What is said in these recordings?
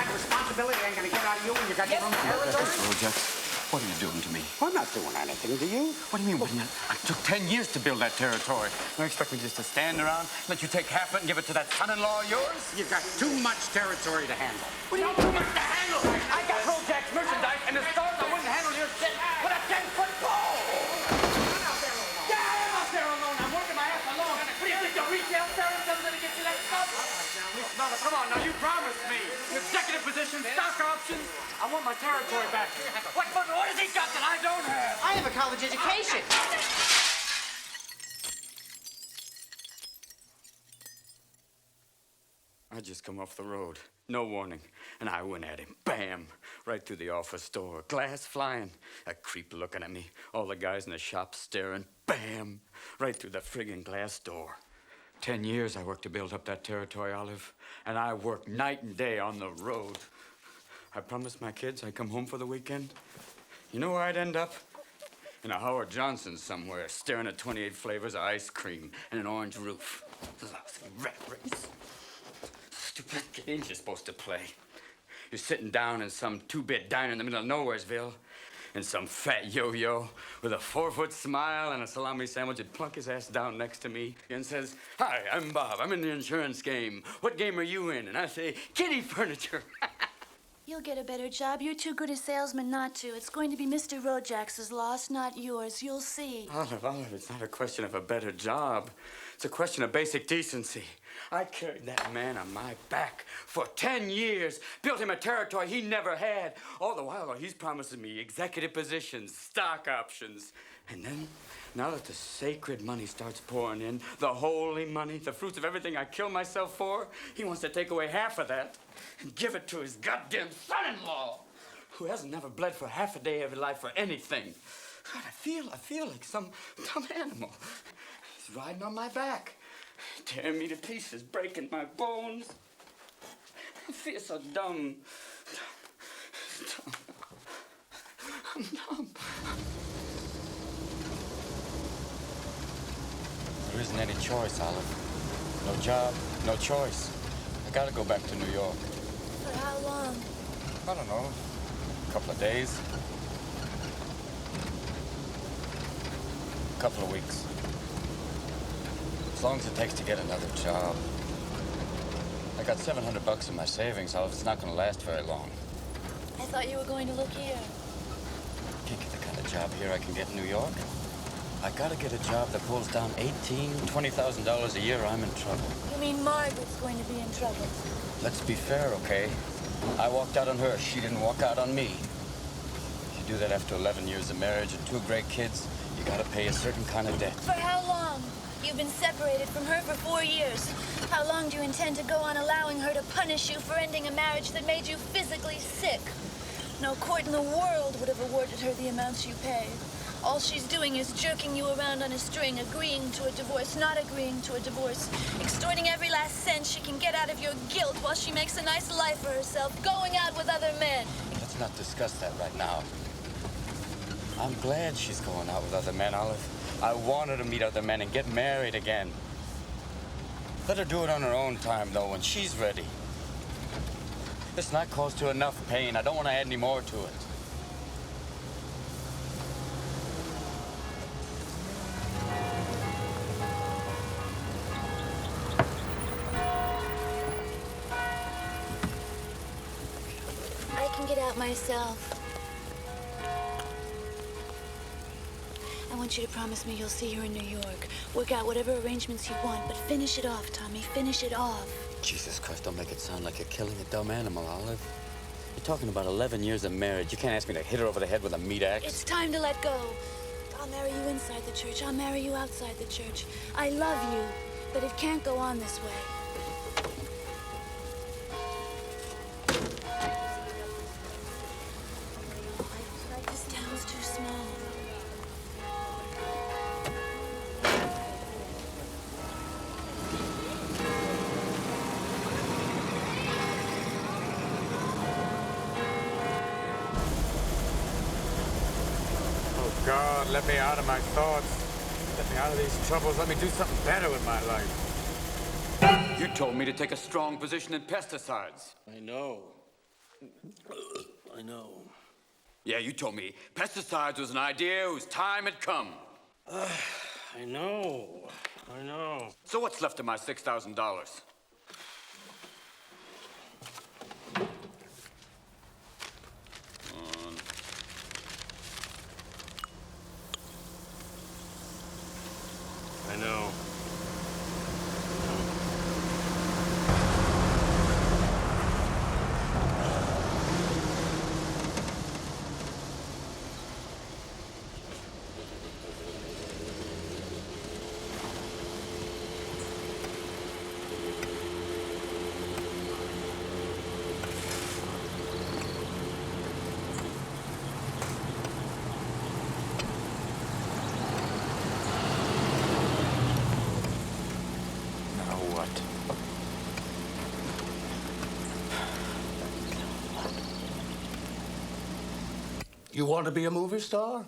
kind of responsibility ain't gonna get out of you when you got your own territory. What are you doing to me? I'm not doing anything to you. What do you mean, William? I took 10 years to build that territory. You expect me just to stand around, let you take half of it and give it to that son-in-law of yours? You've got too much territory to handle. What do you mean too much to handle? I got projects, merchandise, and the stores I wouldn't handle your shit with a 10-foot pole! I'm out there alone. Yeah, I'm out there alone. I'm working my ass alone. What do you think, the retail service is gonna get you that stuff? Come on, now, you promised me. Executive position, stock options. I want my territory back. What has he got that I don't have? I have a college education. I just come off the road. No warning. And I went at him. Bam! Right through the office door. Glass flying. A creep looking at me. All the guys in the shop staring. Bam! Right through the friggin' glass door. 10 years I worked to build up that territory, Olive. And I worked night and day on the road. I promised my kids I'd come home for the weekend. You know where I'd end up? In a Howard Johnson somewhere, staring at 28 flavors of ice cream and an orange roof. Lousy rat race. Stupid games you're supposed to play. You're sitting down in some two-bit diner in the middle of Nowheresville, and some fat yo-yo with a 4-foot smile and a salami sandwich would plunk his ass down next to me and says, "Hi, I'm Bob. I'm in the insurance game. What game are you in?" And I say, "Kitty furniture." You'll get a better job. You're too good a salesman not to. It's going to be Mr. Rojax's loss, not yours. You'll see. Olive, it's not a question of a better job. It's a question of basic decency. I carried that man on my back for 10 years, built him a territory he never had. All the while, he's promising me executive positions, stock options. And then, now that the sacred money starts pouring in, the holy money, the fruits of everything I killed myself for, he wants to take away half of that and give it to his goddamn son-in-law, who hasn't never bled for half a day of his life for anything. God, I feel like some animal. He's riding on my back, tearing me to pieces, breaking my bones. I feel so dumb. I'm dumb. There isn't any choice, Olive. No job, no choice. I gotta go back to New York. For how long? I don't know. A couple of days. A couple of weeks. As long as it takes to get another job. I got $700 in my savings, Olive. It's not gonna last very long. I thought you were going to look here. Can't get the kind of job here I can get in New York. I gotta get a job that pulls down $18,000, $20,000 a year, or I'm in trouble. You mean Margaret's going to be in trouble? Let's be fair, okay? I walked out on her. She didn't walk out on me. You do that after 11 years of marriage and 2 great kids, you gotta pay a certain kind of debt. For how long? You've been separated from her for 4 years. How long do you intend to go on allowing her to punish you for ending a marriage that made you physically sick? No court in the world would have awarded her the amounts you paid. All she's doing is jerking you around on a string, agreeing to a divorce, not agreeing to a divorce, extorting every last cent she can get out of your guilt while she makes a nice life for herself, going out with other men. Let's not discuss that right now. I'm glad she's going out with other men, Olive. I want her to meet other men and get married again. Let her do it on her own time, though, when she's ready. It's not caused her enough pain. I don't want to add any more to it. I can get out myself. I want you to promise me you'll see her in New York. Work out whatever arrangements you want, but finish it off, Tommy. Finish it off. Jesus Christ, don't make it sound like you're killing a dumb animal, Olive. You're talking about 11 years of marriage. You can't ask me to hit her over the head with a meat axe. It's time to let go. I'll marry you inside the church. I'll marry you outside the church. I love you, but it can't go on this way. This town's too small. God, let me out of my thoughts. Let me out of these troubles. Let me do something better with my life. You told me to take a strong position in pesticides. I know. I know. Yeah, you told me pesticides was an idea whose time had come. I know. I know. So what's left of my $6,000? I know. You want to be a movie star?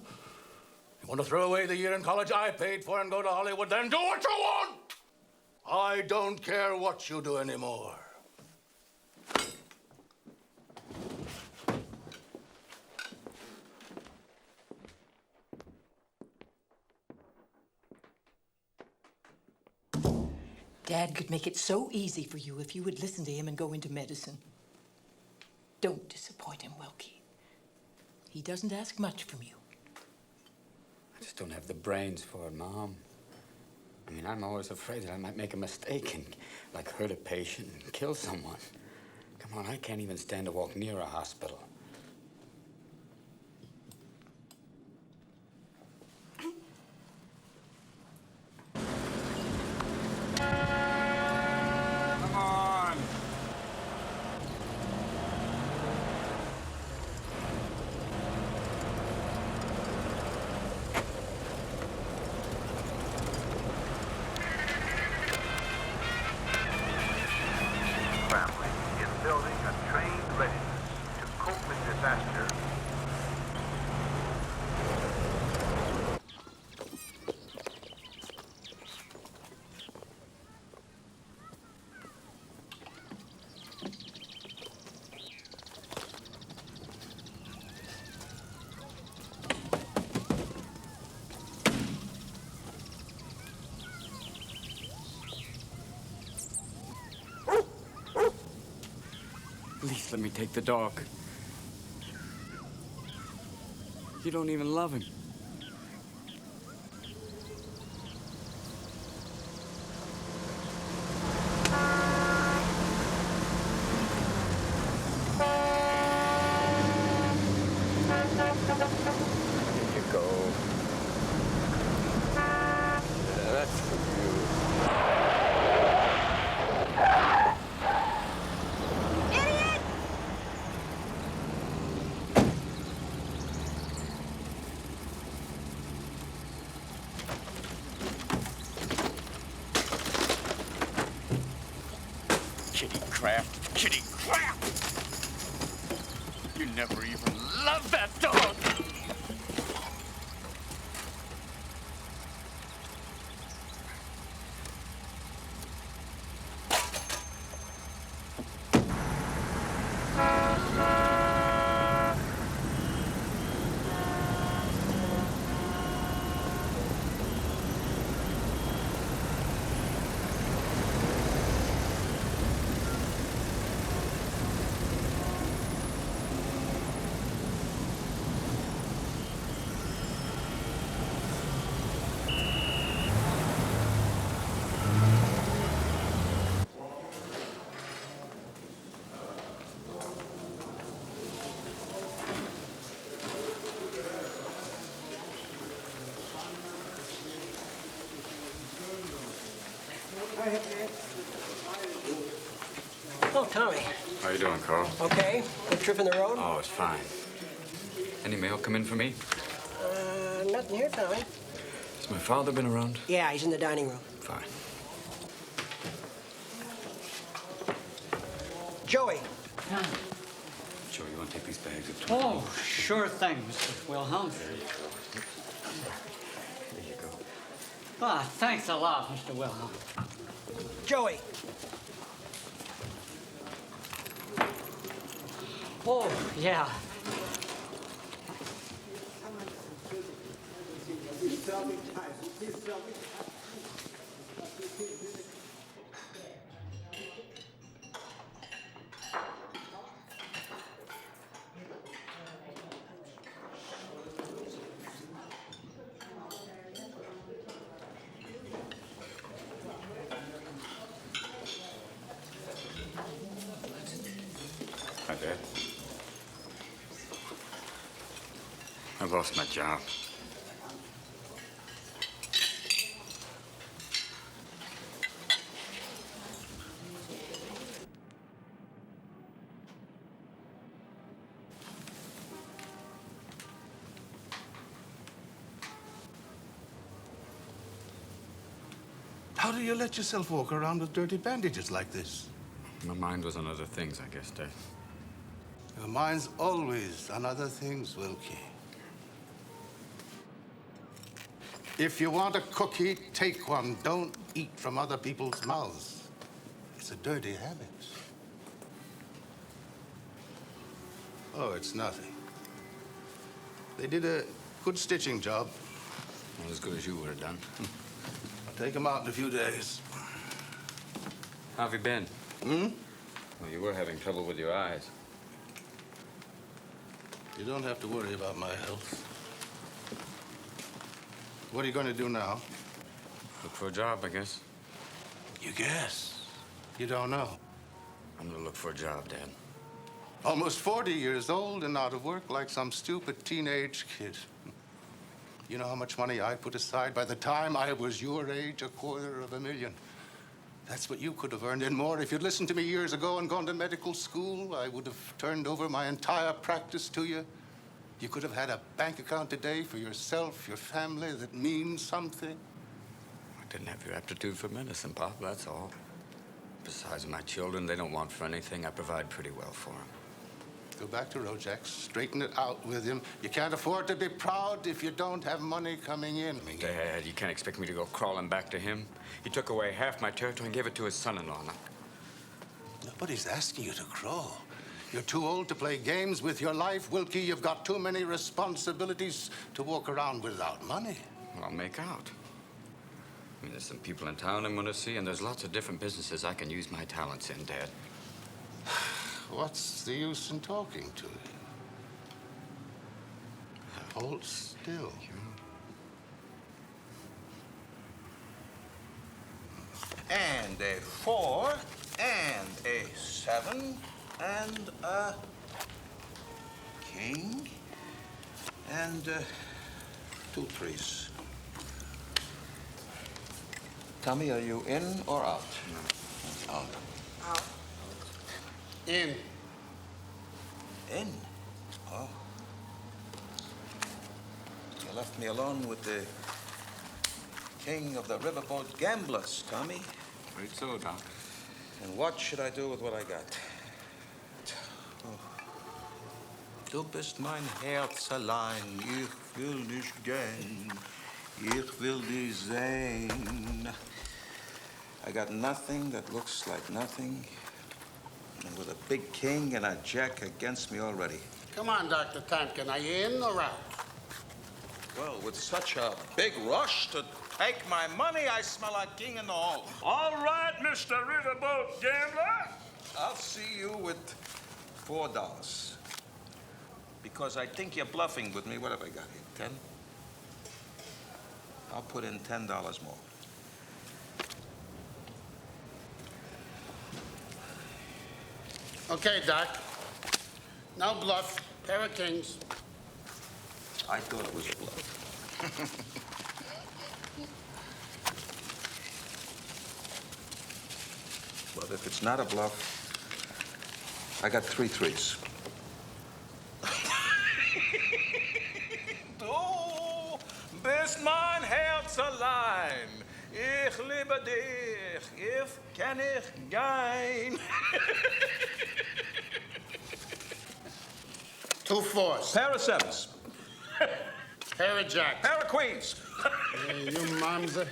You want to throw away the year in college I paid for and go to Hollywood? Then do what you want! I don't care what you do anymore. Dad could make it so easy for you if you would listen to him and go into medicine. Don't disappoint him, Wilkie. He doesn't ask much from you. I just don't have the brains for it, Mom. I mean, I'm always afraid that I might make a mistake and, like, hurt a patient and kill someone. Come on, I can't even stand to walk near a hospital. Come on! Family is building a trained readiness to cope with disaster. At least let me take the dog. You don't even love him. Here you go. That's for you. Kitty crap! You never even loved that dog! Oh, Tommy. How you doing, Carl? Okay. Good trip in the road? Oh, it's fine. Any mail come in for me? Nothing here, Tommy. Has my father been around? Yeah, he's in the dining room. Fine. Joey. Joe, you want to take these bags up to Oh, sure thing, Mr. Wilhelm. There you go. Ah, thanks a lot, Mr. Wilhelm. Joey. Oh, yeah. Hi, Dad. I lost my job. How do you let yourself walk around with dirty bandages like this? My mind was on other things, I guess, Dad. Your mind's always on other things, Wilkie. If you want a cookie, take one. Don't eat from other people's mouths. It's a dirty habit. Oh, it's nothing. They did a good stitching job. Not as good as you would have done. I'll take them out in a few days. How have you been? Hmm? Well, you were having trouble with your eyes. You don't have to worry about my health. What are you going to do now? Look for a job, I guess. You guess. You don't know. I'm gonna look for a job, Dad. Almost 40 years old and out of work like some stupid teenage kid. You know how much money I put aside by the time I was your age? $250,000. That's what you could have earned and more. If you'd listened to me years ago and gone to medical school, I would have turned over my entire practice to you. You could have had a bank account today for yourself, your family, that means something. I didn't have your aptitude for medicine, Pop, that's all. Besides, my children, they don't want for anything. I provide pretty well for them. Go back to Rojax, straighten it out with him. You can't afford to be proud if you don't have money coming in. Dad, you can't expect me to go crawling back to him. He took away half my territory and gave it to his son-in-law. Nobody's asking you to crawl. You're too old to play games with your life, Wilkie. You've got too many responsibilities to walk around without money. Well, I'll make out. I mean, there's some people in town I'm going to see, and there's lots of different businesses I can use my talents in, Dad. What's the use in talking to you? Hold still. And a 4, and a 7, and a king, and 2 3s. Tommy, are you in or out? No. Out. Out. In. In? Oh. You left me alone with the king of the riverboat gamblers, Tommy. Right so, Doc. And what should I do with what I got? Oh. Du bist mein Herz allein, ich will nicht gehen, ich will dich sehen. I got nothing that looks like nothing, and with a big king and a jack against me already. Come on, Dr. Tamkin, are you in or out? Well, with such a big rush to take my money, I smell like king in the hall. All right, Mr. Riverboat Gambler. I'll see you with $4. Because I think you're bluffing with me. What have I got here, 10? I'll put in $10 more. Okay, Doc. No bluff. Pair of kings. I thought it was a bluff. Well, if it's not a bluff, I got 3 3s. Du bist mein Herz allein. Ich liebe dich. Ich kann ich gehen. 2 4s. Pair of 7s. Pair of jacks. Pair of queens. Hey, you mamza.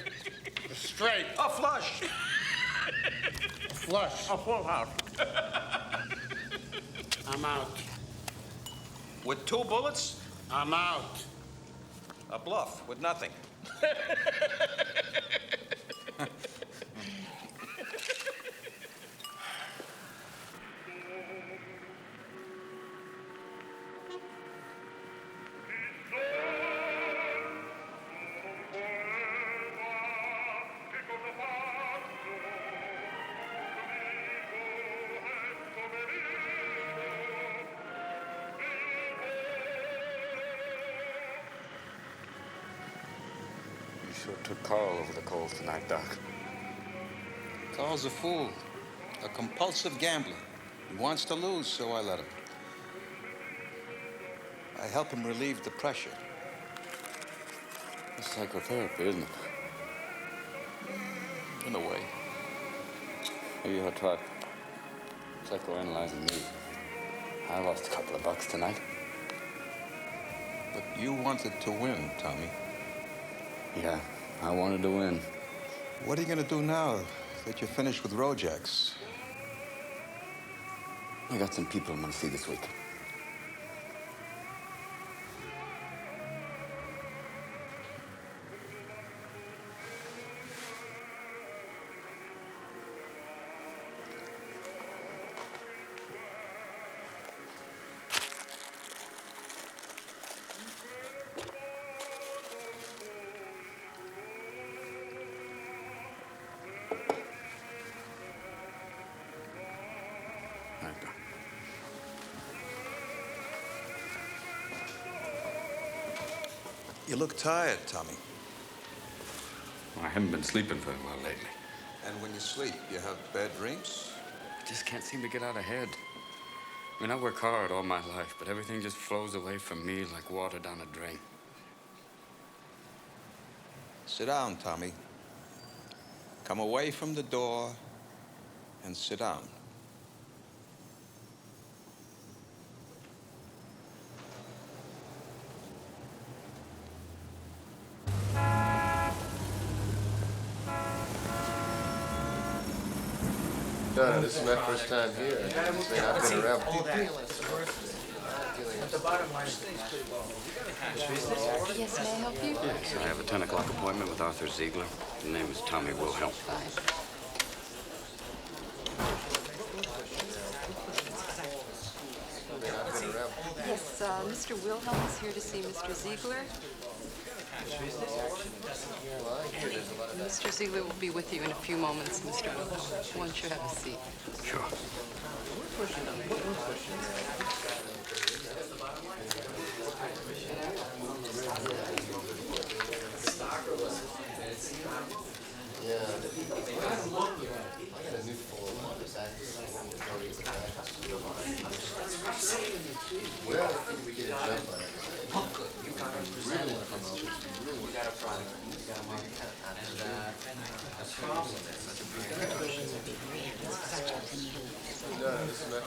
Straight. A flush. Flush. A full house. I'm out. With 2 bullets? I'm out. A bluff with nothing. You sure took Carl over the coals tonight, Doc. Carl's a fool. A compulsive gambler. He wants to lose, so I let him. I help him relieve the pressure. It's psychotherapy, isn't it? In a way. Maybe you ought to try psychoanalyzing me. I lost a couple of bucks tonight. But you wanted to win, Tommy. Yeah, I wanted to win. What are you going to do now that you're finished with Rojacks? I got some people I'm going to see this week. You look tired, Tommy. I haven't been sleeping very well lately. And when you sleep, you have bad dreams? I just can't seem to get out of head. I mean, I work hard all my life, but everything just flows away from me like water down a drain. Sit down, Tommy. Come away from the door and sit down. No, this is my first time here. I've been around. Yes, may I help you? Yes, I have a 10 o'clock appointment with Arthur Ziegler. His name is Tommy Wilhelm. Yes, Mr. Wilhelm is here to see Mr. Ziegler. Mr. Ziegler will be with you in a few moments, Mr. Wilhelm. Why don't you have a seat? Sure.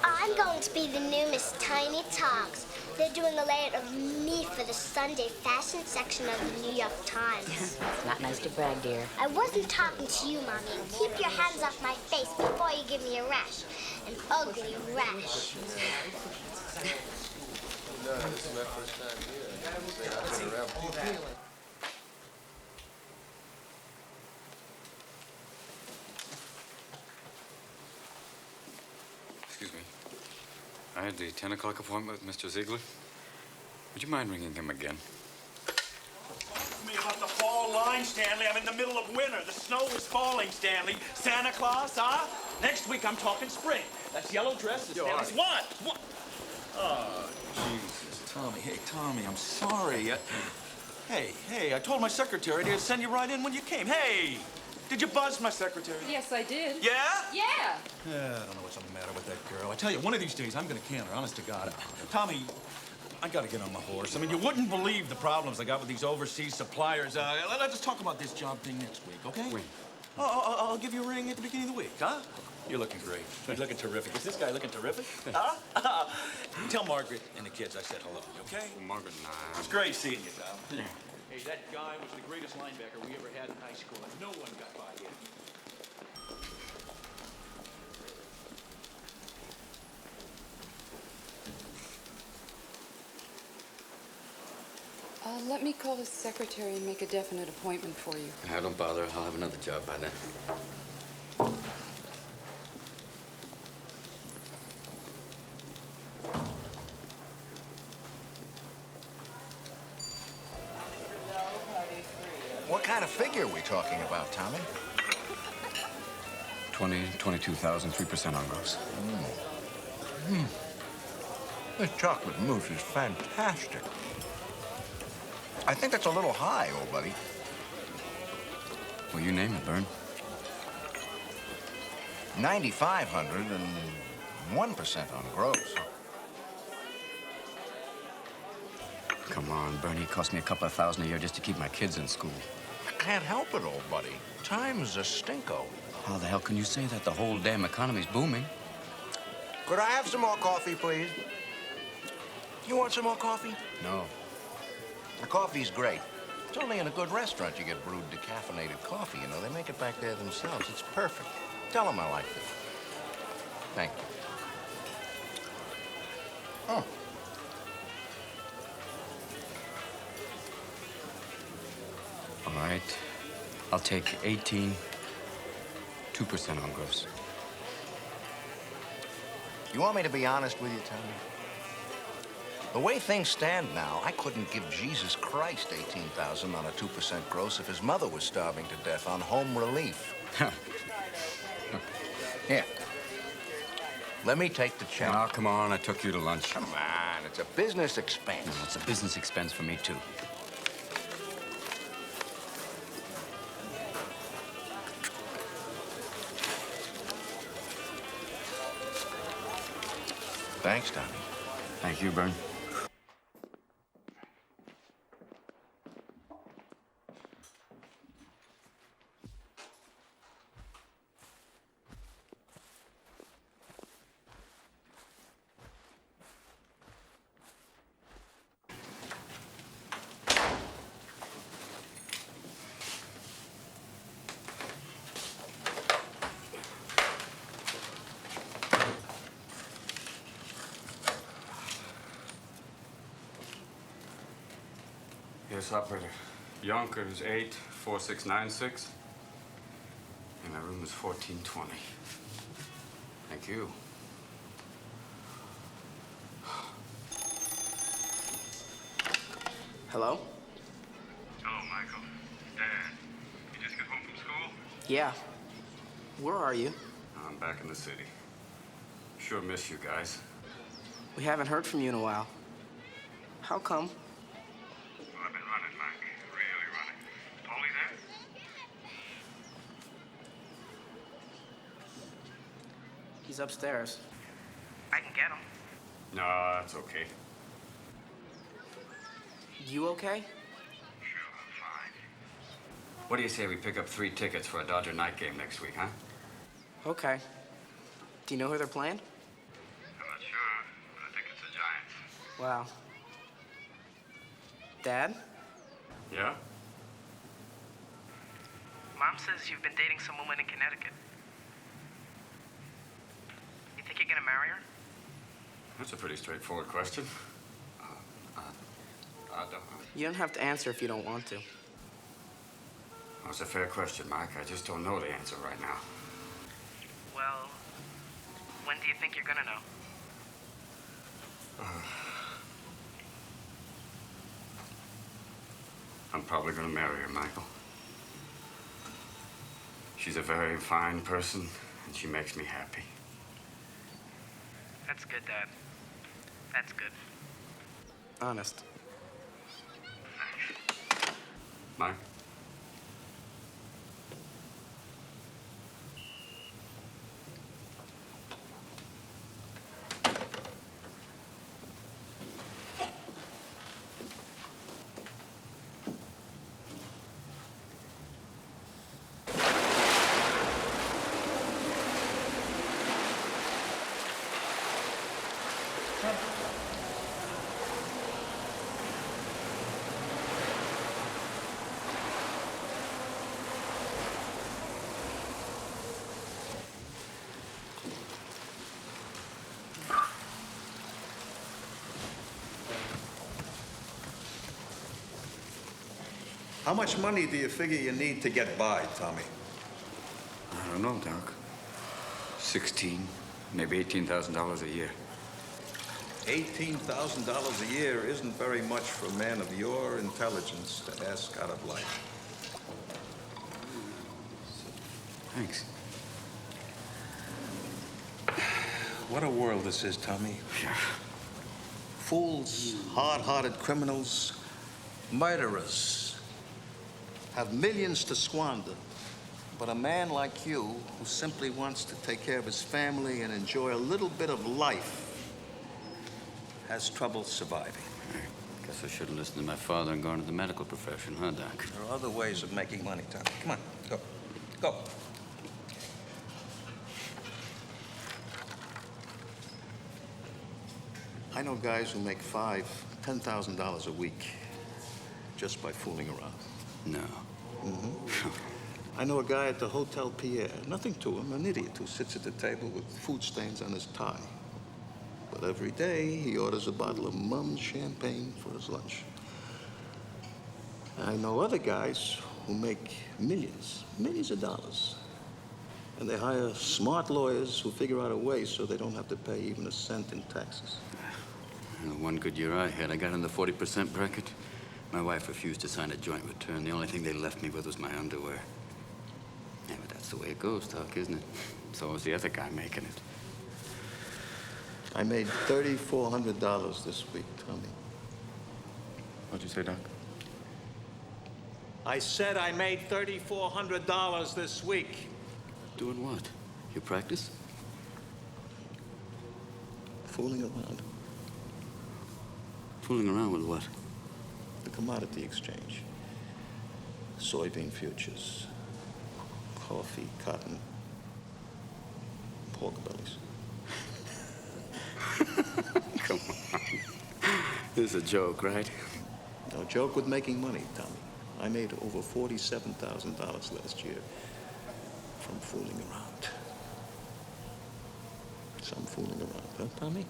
I'm going to be the new Miss Tiny Talks. They're doing a layout of me for the Sunday fashion section of the New York Times. It's not nice to brag, dear. I wasn't talking to you, Mommy. Keep your hands off my face before you give me a rash. An ugly rash. No, this is my first time here. I've been around. Excuse me. I had the 10 o'clock appointment with Mr. Ziegler. Would you mind ringing him again? Tell me about the fall line, Stanley. I'm in the middle of winter. The snow is falling, Stanley. Santa Claus, huh? Next week I'm talking spring. That's yellow dress. Stanley's what? Oh, Jesus, Tommy. Hey, Tommy, I'm sorry. Hey, I told my secretary to send you right in when you came. Hey, did you buzz my secretary? Yes, I did. Yeah? Yeah. I don't know what's the matter with that girl. I tell you, one of these days I'm gonna can her, honest to God. Tommy, I gotta get on my horse. I mean, you wouldn't believe the problems I got with these overseas suppliers. Let's just talk about this job thing next week, okay? When? I'll give you a ring at the beginning of the week, huh? You're looking great. You're looking terrific. Is this guy looking terrific? Huh? Tell Margaret and the kids I said hello, okay? Margaret and I... It's great seeing you, Tom. Yeah. Hey, that guy was the greatest linebacker we ever had in high school, and no one got by him. Let me call his secretary and make a definite appointment for you. Don't bother. I'll have another job by then. What kind of figure are we talking about, Tommy? 22,000, 3% on gross. This chocolate mousse is fantastic. I think that's a little high, old buddy. Well, you name it, Bern. 9,500 and 1% on gross. Come on, Bernie. It cost me a couple of thousand a year just to keep my kids in school. I can't help it, old buddy. Time's a stinko. How the hell can you say that? The whole damn economy's booming. Could I have some more coffee, please? You want some more coffee? No. The coffee's great. It's only in a good restaurant you get brewed decaffeinated coffee, you know. They make it back there themselves. It's perfect. Tell them I like it. Thank you. Oh. All right. I'll take 18, 2% on gross. You want me to be honest with you, Tommy? The way things stand now, I couldn't give Jesus Christ 18,000 on a 2% gross if his mother was starving to death on home relief. Here. Let me take the check. Oh, come on. I took you to lunch. Come on. It's a business expense. No, it's a business expense for me, too. Thanks, Tommy. Thank you, Bern. Yes, operator. Yonkers 84696. And my room is 1420. Thank you. Hello? Hello, Michael. Dad, you just got home from school? Yeah. Where are you? I'm back in the city. Sure miss you guys. We haven't heard from you in a while. How come? Well, I've been running, Mike. Really running. Paulie there? He's upstairs. I can get him. No, that's okay. You okay? Sure, I'm fine. What do you say we pick up 3 tickets for a Dodger night game next week, huh? Okay. Do you know who they're playing? I'm not sure, but I think it's the Giants. Wow. Dad? Yeah? Mom says you've been dating some woman in Connecticut. You think you're gonna marry her? That's a pretty straightforward question. I don't know. You don't have to answer if you don't want to. Well, it's a fair question, Mike. I just don't know the answer right now. Well, when do you think you're gonna know? I'm probably gonna marry her, Michael. She's a very fine person, and she makes me happy. That's good, Dad. That's good. Honest. Mike? How much money do you figure you need to get by, Tommy? I don't know, Doc. 16, maybe $18,000 a year. $18,000 a year isn't very much for a man of your intelligence to ask out of life. Thanks. What a world this is, Tommy. Yeah. Fools, hard-hearted criminals, murderers have millions to squander. But a man like you, who simply wants to take care of his family and enjoy a little bit of life, has trouble surviving. I guess I should have listened to my father and gone to the medical profession, huh, Doc? There are other ways of making money, Tommy. Come on, go. Go. I know guys who make $5,000, $10,000 a week just by fooling around. No. Mm-hmm. I know a guy at the Hotel Pierre. Nothing to him, an idiot who sits at the table with food stains on his tie. But every day, he orders a bottle of Mum's champagne for his lunch. I know other guys who make millions of dollars. And they hire smart lawyers who figure out a way so they don't have to pay even a cent in taxes. The one good year I had, I got in the 40% bracket. My wife refused to sign a joint return. The only thing they left me with was my underwear. Yeah, but that's the way it goes, Doc, isn't it? So was the other guy making it. I made $3,400 this week, Tommy. What'd you say, Doc? I said I made $3,400 this week. Doing what? You practice? Fooling around. Fooling around with what? The commodity exchange. Soybean futures. Coffee, cotton, pork bellies. Come on. This is a joke, right? No joke with making money, Tommy. I made over $47,000 last year from fooling around. Some fooling around, huh, Tommy?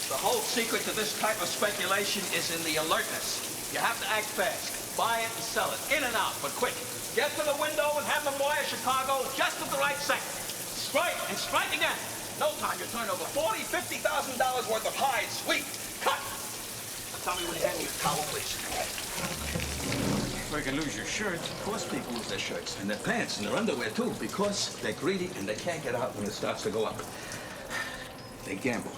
The whole secret to this type of speculation is in the alertness. You have to act fast. Buy it and sell it. In and out, but quick. Get to the window and have them wire Chicago just at the right second. Strike and strike again. No time. You turn over $40,000, $50,000 worth of hides. Sweet. Cut. Now tell me when you hand me your towel, please. So you can lose your shirt. Of course people lose their shirts and their pants and their underwear, too, because they're greedy and they can't get out when it starts to go up. They gamble.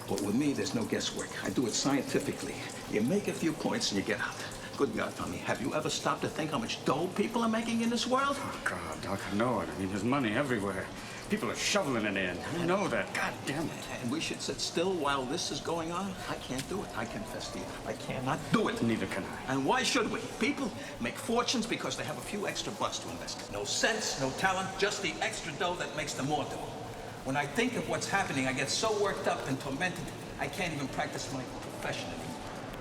But with me, there's no guesswork. I do it scientifically. You make a few points and you get out. Good God, Tommy, have you ever stopped to think how much dough people are making in this world? Oh, God, Doc, I know it. I mean, there's money everywhere. People are shoveling it in. I know that. God damn it. And we should sit still while this is going on? I can't do it. I confess to you. I cannot do it. Neither can I. And why should we? People make fortunes because they have a few extra bucks to invest. No sense, no talent, just the extra dough that makes them more dough. When I think of what's happening, I get so worked up and tormented, I can't even practice my profession anymore.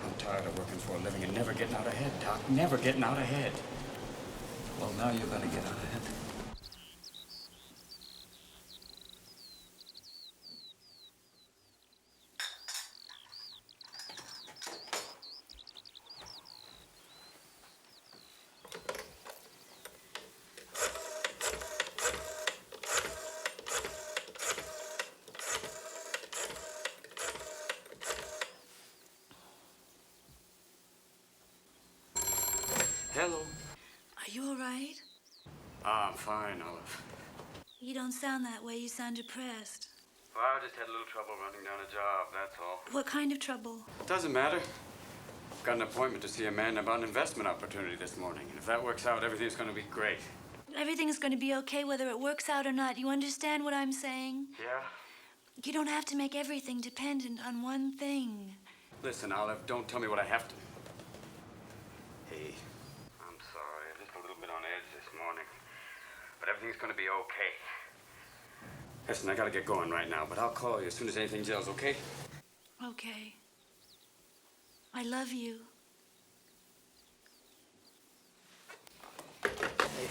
I'm tired of working for a living and never getting out ahead, Doc. Never getting out ahead. Well, now you're gonna get out ahead. Hello. Are you all right? I'm fine, Olive. You don't sound that way. You sound depressed. Well, I just had a little trouble running down a job, that's all. What kind of trouble? Doesn't matter. Got an appointment to see a man about an investment opportunity this morning. And if that works out, everything's going to be great. Everything's going to be okay whether it works out or not. You understand what I'm saying? Yeah? You don't have to make everything dependent on one thing. Listen, Olive, don't tell me what I have to. Hey, I'm sorry. I'm just a little bit on edge this morning. But everything's going to be okay. Listen, I got to get going right now, but I'll call you as soon as anything gels, okay? Okay. I love you.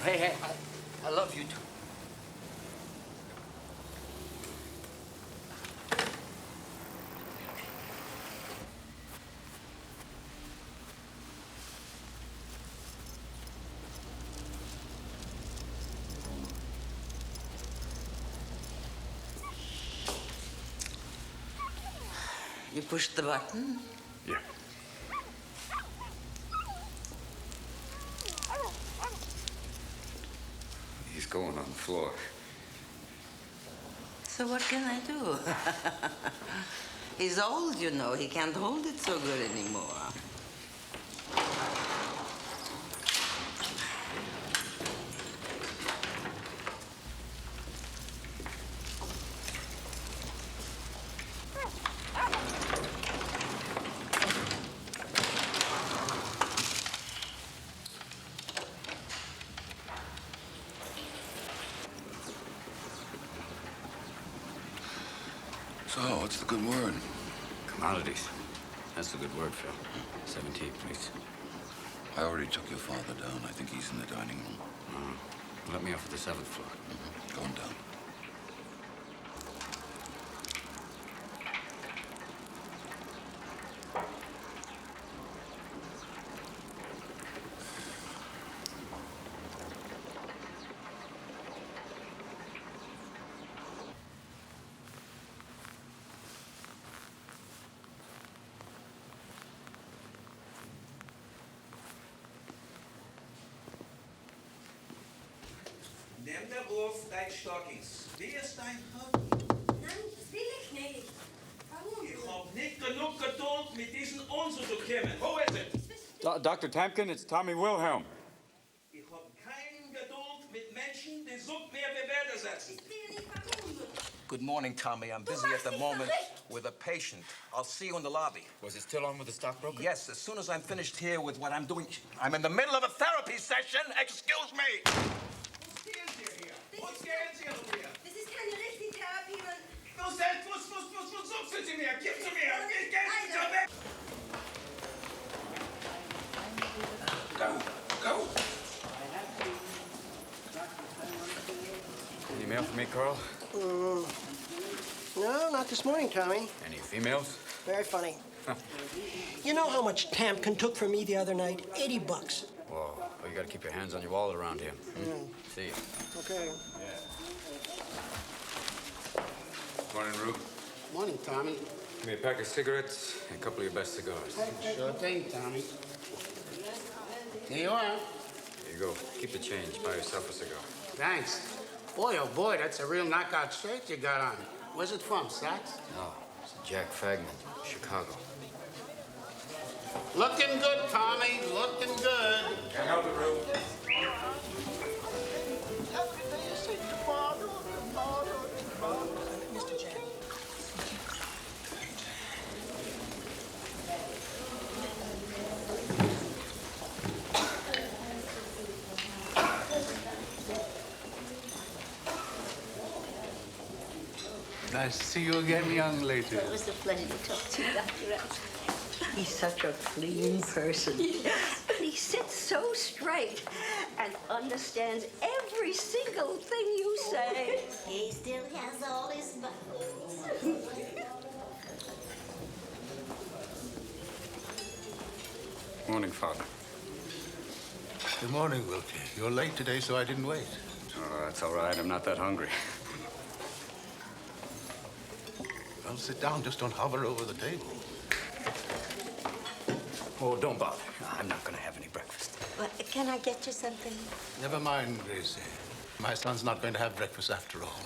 Hey, I love you too. You pushed the button? Yeah. He's going on the floor. So what can I do? He's old, you know. He can't hold it so good anymore. So, what's the good word? Commodities. That's the good word, Phil. 17, please. I already took your father down. I think he's in the dining room. Let me off at the 7th floor. Going down. Nimm der Ruf dein Stockings. Wie ist dein Hobby? Nein, das will ich nicht. Warum? Ich hab nicht genug Geduld, mit diesen Unsinn zu kommen. Wo ist es? Dr. Tamkin, it's Tommy Wilhelm. Ich hab keine Geduld mit Menschen, die so mehr Bewerter setzen. Good morning, Tommy. I'm busy at the moment with a patient. I'll see you in the lobby. Was it still on with the stockbroker? Yes, as soon as I'm finished here with what I'm doing. I'm in the middle of a therapy session. Excuse me. Was gehen Sie hier? Das ist keine richtige Therapie, man. Du selbst, was suchst du mir? Gib sie mir! Geh weg! Go. Any mail for me, Carl? No, not this morning, Tommy. Any females? Very funny. You know how much Tamkin took from me the other night? $80. Whoa. Well, you gotta keep your hands on your wallet around here. See you. Okay. Morning, Rube. Morning, Tommy. Give me a pack of cigarettes and a couple of your best cigars. Sure thing, Tommy. Here you are. Here you go. Keep the change. Buy yourself a cigar. Thanks. Boy, oh boy, that's a real knockout shirt you got on. Where's it from, Saks? No, it's Jack Fagman, Chicago. Looking good, Tommy. Looking good. Can't help it, Rube. Mr. Jack. Nice to see you again, young lady. It was a pleasure to talk to you, Dr. X. He's such a clean person. But he sits so straight and understands every single thing you say. He still has all his buttons. Morning, Father. Good morning, Wilkie. You're late today, so I didn't wait. Oh, that's all right. I'm not that hungry. Well, sit down. Just don't hover over the table. Oh, don't bother. I'm not going to have any breakfast. Well, can I get you something? Never mind, Gracie. My son's not going to have breakfast after all.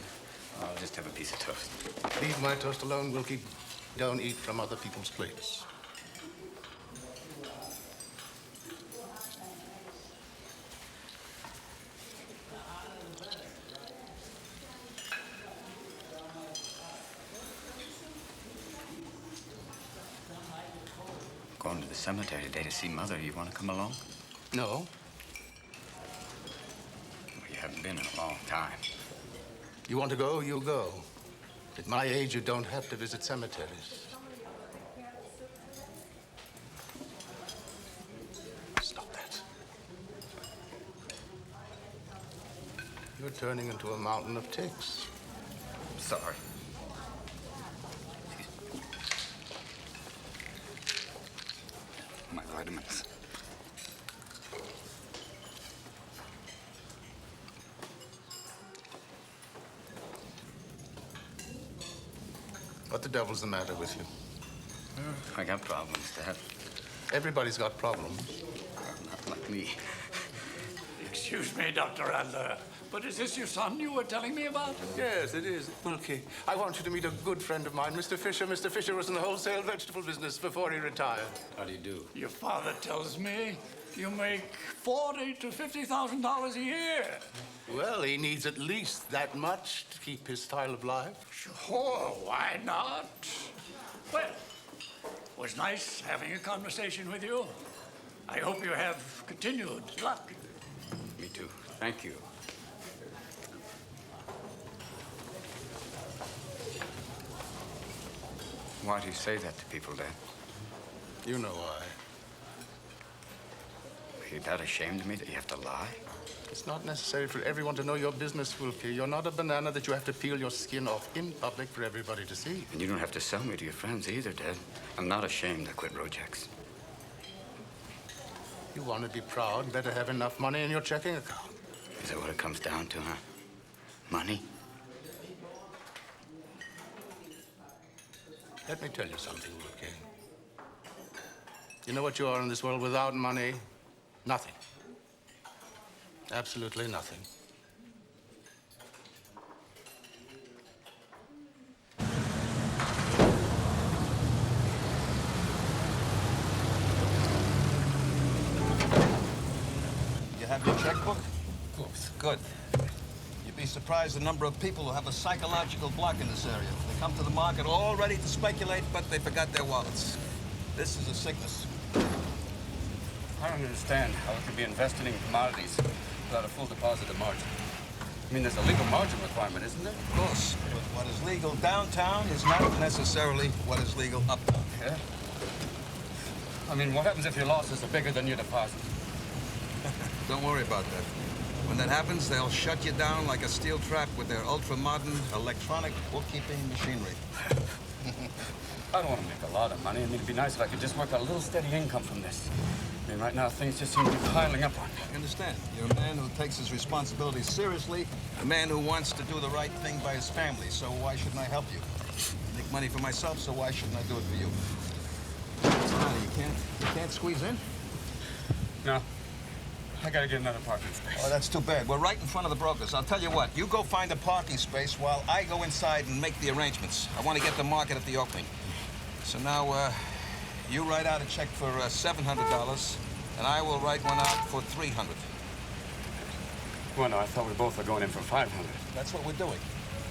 I'll just have a piece of toast. Leave my toast alone, Wilkie. Don't eat from other people's plates. Going to the cemetery today to see Mother. You want to come along? No. Well, you haven't been in a long time. You want to go, you'll go. At my age, you don't have to visit cemeteries. Stop that. You're turning into a mountain of ticks. Sorry. My vitamins. What the devil's the matter with you? I got problems, Dad. Everybody's got problems. Not like me. Excuse me, Dr. Adler, but is this your son you were telling me about? Yes, it is. Wilkie, I want you to meet a good friend of mine, Mr. Fisher. Mr. Fisher was in the wholesale vegetable business before he retired. How do you do? Your father tells me you make $40,000 to $50,000 a year. Well, he needs at least that much to keep his style of life. Sure, why not? Well, it was nice having a conversation with you. I hope you have continued luck. Me too. Thank you. Why do you say that to people, Dad? You know why. Are you that ashamed of me that you have to lie? It's not necessary for everyone to know your business, Wilkie. You're not a banana that you have to peel your skin off in public for everybody to see. And you don't have to sell me to your friends either, Dad. I'm not ashamed I quit Rojek's. You want to be proud, better have enough money in your checking account. Is that what it comes down to, huh? Money? Let me tell you something, Wilkie. You know what you are in this world without money? Nothing. Absolutely nothing. You have your checkbook? Of course. Good. You'd be surprised the number of people who have a psychological block in this area. They come to the market all ready to speculate, but they forgot their wallets. This is a sickness. I don't understand how it could be invested in commodities without a full deposit of margin. I mean, there's a legal margin requirement, isn't there? Of course. But what is legal downtown is not necessarily what is legal uptown. Yeah? I mean, what happens if your losses are bigger than your deposit? Don't worry about that. When that happens, they'll shut you down like a steel trap with their ultra-modern electronic bookkeeping machinery. I don't want to make a lot of money. I mean, it'd be nice if I could just work a little steady income from this. I mean, right now, things just seem to be piling up on me. I understand. You're a man who takes his responsibilities seriously, a man who wants to do the right thing by his family, so why shouldn't I help you? I make money for myself, so why shouldn't I do it for you? What's the matter? You can't squeeze in? No. I gotta get another parking space. Oh, that's too bad. We're right in front of the brokers. I'll tell you what, you go find a parking space while I go inside and make the arrangements. I want to get the market at the opening. So now, you write out a check for $700, and I will write one out for $300. Well, no, I thought we both were going in for $500. That's what we're doing.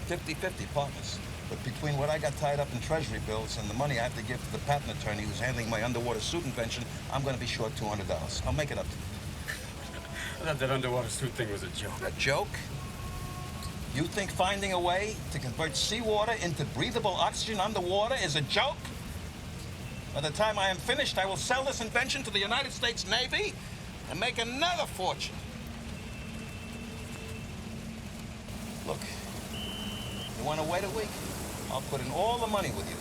50-50 partners. But between what I got tied up in treasury bills and the money I have to give to the patent attorney who's handling my underwater suit invention, I'm going to be short $200. I'll make it up to you. I thought that underwater suit thing was a joke. A joke? You think finding a way to convert seawater into breathable oxygen underwater is a joke? By the time I am finished, I will sell this invention to the United States Navy and make another fortune. Look, you want to wait a week? I'll put in all the money with you.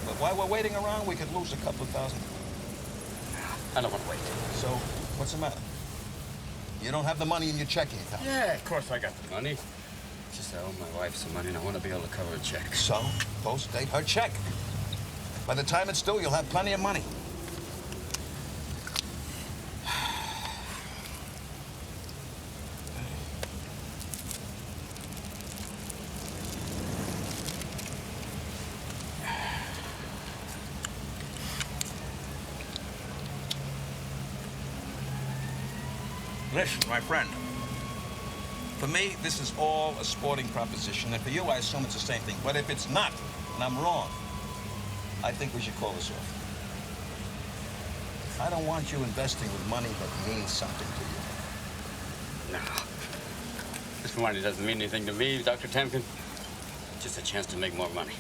But while we're waiting around, we could lose a couple of thousand. I don't want to wait. So, what's the matter? You don't have the money in your checking account? Yeah, of course I got the money. It's just I owe my wife some money and I want to be able to cover a check. So, post-date her check. By the time it's due, you'll have plenty of money. Listen, my friend. For me, this is all a sporting proposition, and for you, I assume it's the same thing. But if it's not, and I'm wrong, I think we should call this off. I don't want you investing with money that means something to you. No. This money doesn't mean anything to me, Dr. Tamkin. Just a chance to make more money.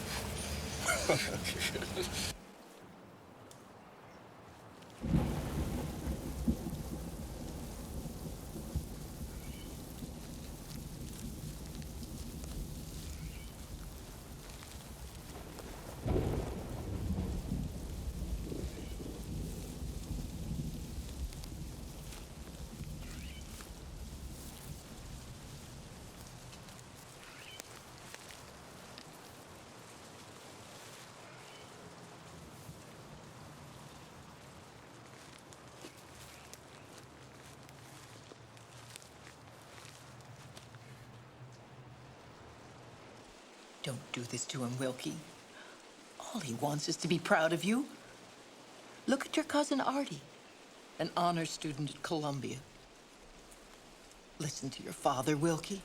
Don't do this to him, Wilkie. All he wants is to be proud of you. Look at your cousin Artie, an honor student at Columbia. Listen to your father, Wilkie.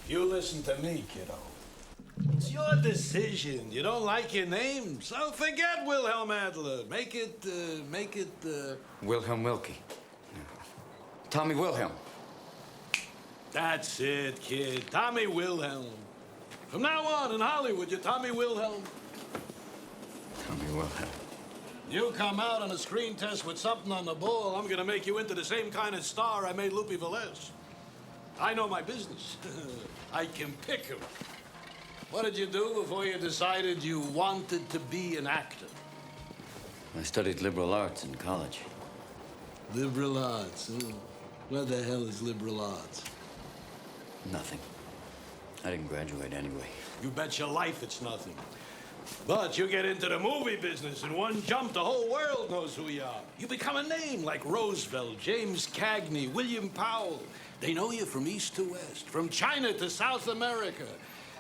You listen to me, kiddo. It's your decision. You don't like your name, so forget Wilhelm Adler. Make it, Wilhelm Wilkie. Tommy Wilhelm. That's it, kid. Tommy Wilhelm. From now on in Hollywood, you're Tommy Wilhelm. Tommy Wilhelm. You come out on a screen test with something on the ball, I'm gonna make you into the same kind of star I made Lupe Velez. I know my business. I can pick 'em. What did you do before you decided you wanted to be an actor? I studied liberal arts in college. Liberal arts, huh? What the hell is liberal arts? Nothing. I didn't graduate anyway. You bet your life it's nothing. But you get into the movie business, in one jump, the whole world knows who you are. You become a name like Roosevelt, James Cagney, William Powell. They know you from east to west, from China to South America.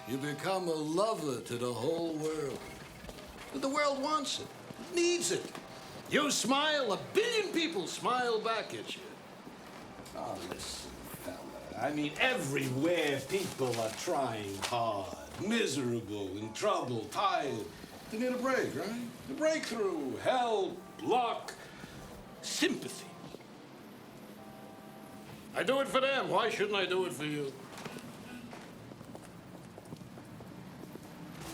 You become a lover to the whole world. But the world wants it, needs it. You smile, 1 billion people smile back at you. Oh, listen, fella. I mean, everywhere people are trying hard, miserable, in trouble, tired. They need a break, right? A breakthrough, help, luck, sympathy. I do it for them. Why shouldn't I do it for you?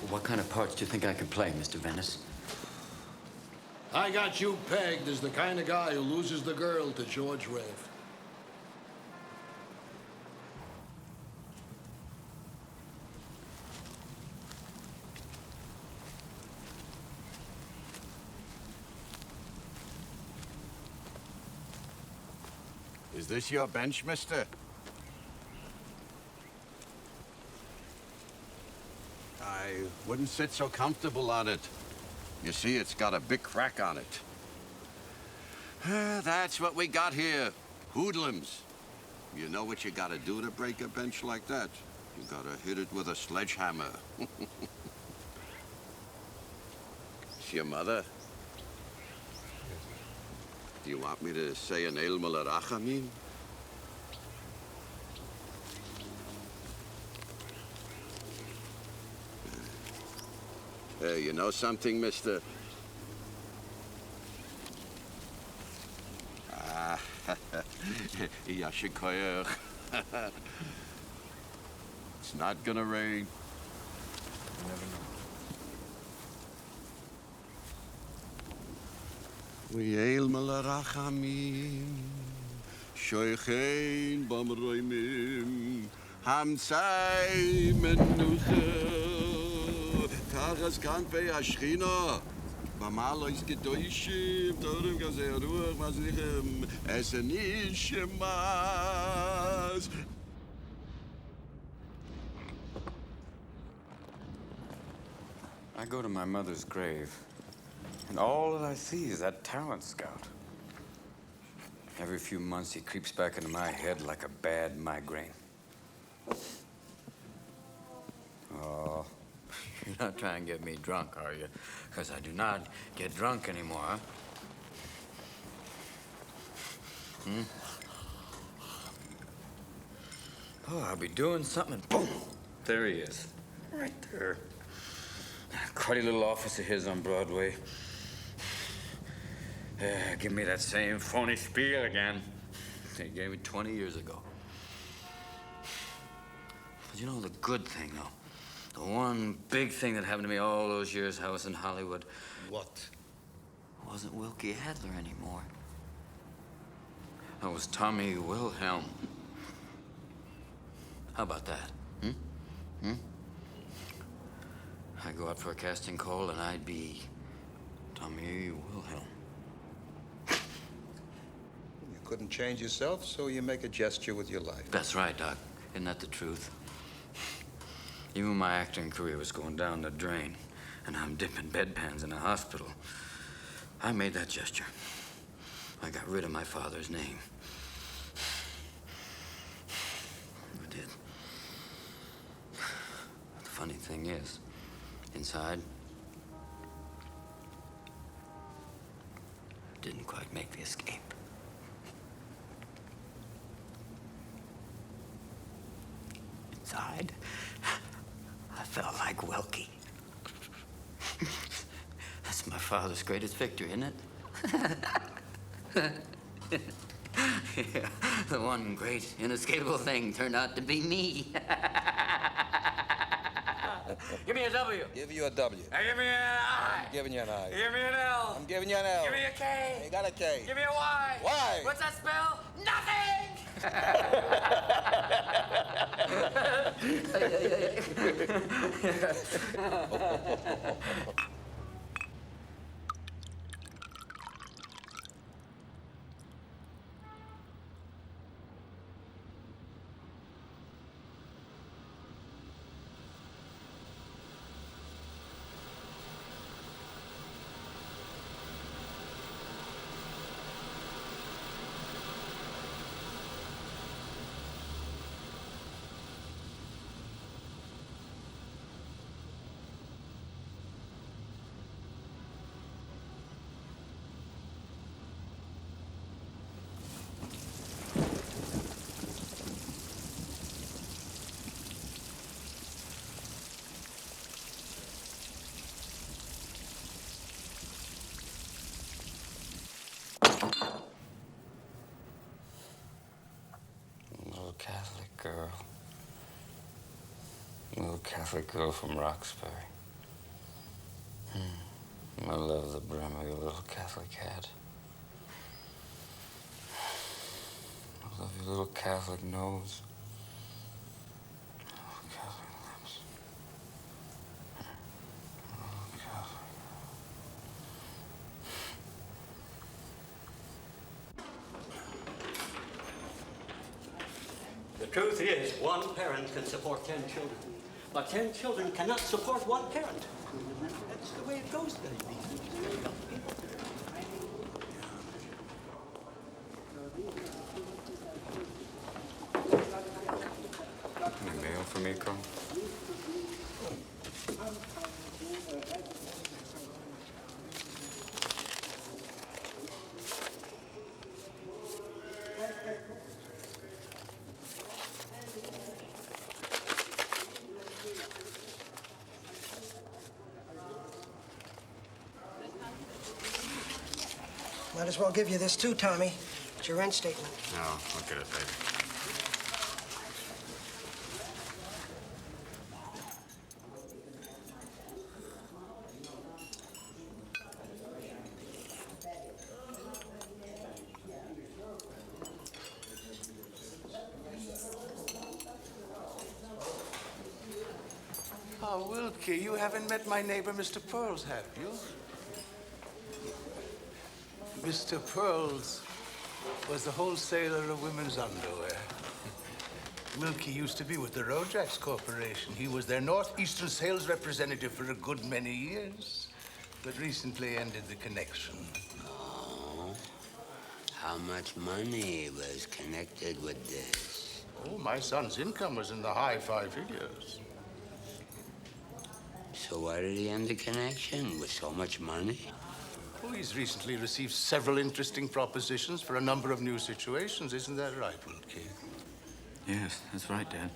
What kind of parts do you think I can play, Mr. Venice? I got you pegged as the kind of guy who loses the girl to George Rafe. Is this your bench, mister? I wouldn't sit so comfortable on it. You see, it's got a big crack on it. That's what we got here. Hoodlums. You know what you gotta do to break a bench like that? You gotta hit it with a sledgehammer. It's your mother? Do you want me to say an El Malarachamim? You know something, mister? Yashikoyer. It's not gonna rain. You never know. Wiel malarachamim, shoychein bamroimim, hamsai menucha, taras kanpei ashchina, bamalois gedoishim, torim gazer ruach mazlichem, esenishemas. I go to my mother's grave, and all that I see is that talent scout. Every few months, he creeps back into my head like a bad migraine. Oh, you're not trying to get me drunk, are you? Because I do not get drunk anymore, huh? Oh, I'll be doing something, and boom, there he is, right there. Cruddy little office of his on Broadway. Give me that same phony spiel again. They gave me 20 years ago. But you know the good thing, though? The one big thing that happened to me all those years I was in Hollywood. What? It wasn't Wilkie Adler anymore. That was Tommy Wilhelm. How about that? I'd go out for a casting call and I'd be Tommy Wilhelm. You couldn't change yourself, so you make a gesture with your life. That's right, Doc. Isn't that the truth? Even my acting career was going down the drain, and I'm dipping bedpans in a hospital. I made that gesture. I got rid of my father's name. I did. The funny thing is, inside, didn't quite make the escape. Inside, I felt like Wilkie. That's my father's greatest victory, isn't it? Yeah, the one great, inescapable thing turned out to be me. Give me a W. Give you a W. Now give me an I. I'm giving you an I. Give me an L. I'm giving you an L. Give me a K. You got a K. Give me a Y. Y. What's that spell? Nothing! Little Catholic girl from Roxbury. I love the brim of your little Catholic hat. I love your little Catholic nose. Little Catholic lips. Little Catholic. The truth is, one parent can support 10 children, but 10 children cannot support one parent. That's the way it goes, baby. Any mail for me, Carl? Might as well give you this too, Tommy. It's your rent statement. No, look at it, baby. Oh, Wilkie, you haven't met my neighbor, Mr. Pearls, have you? Mr. Pearls was the wholesaler of women's underwear. Wilkie used to be with the Rojax Corporation. He was their northeastern sales representative for a good many years, but recently ended the connection. Oh, how much money was connected with this? Oh, my son's income was in the high 5 figures. So why did he end the connection with so much money? Oh, he's recently received several interesting propositions for a number of new situations. Isn't that right, Wilkie? Yes, that's right, Dad.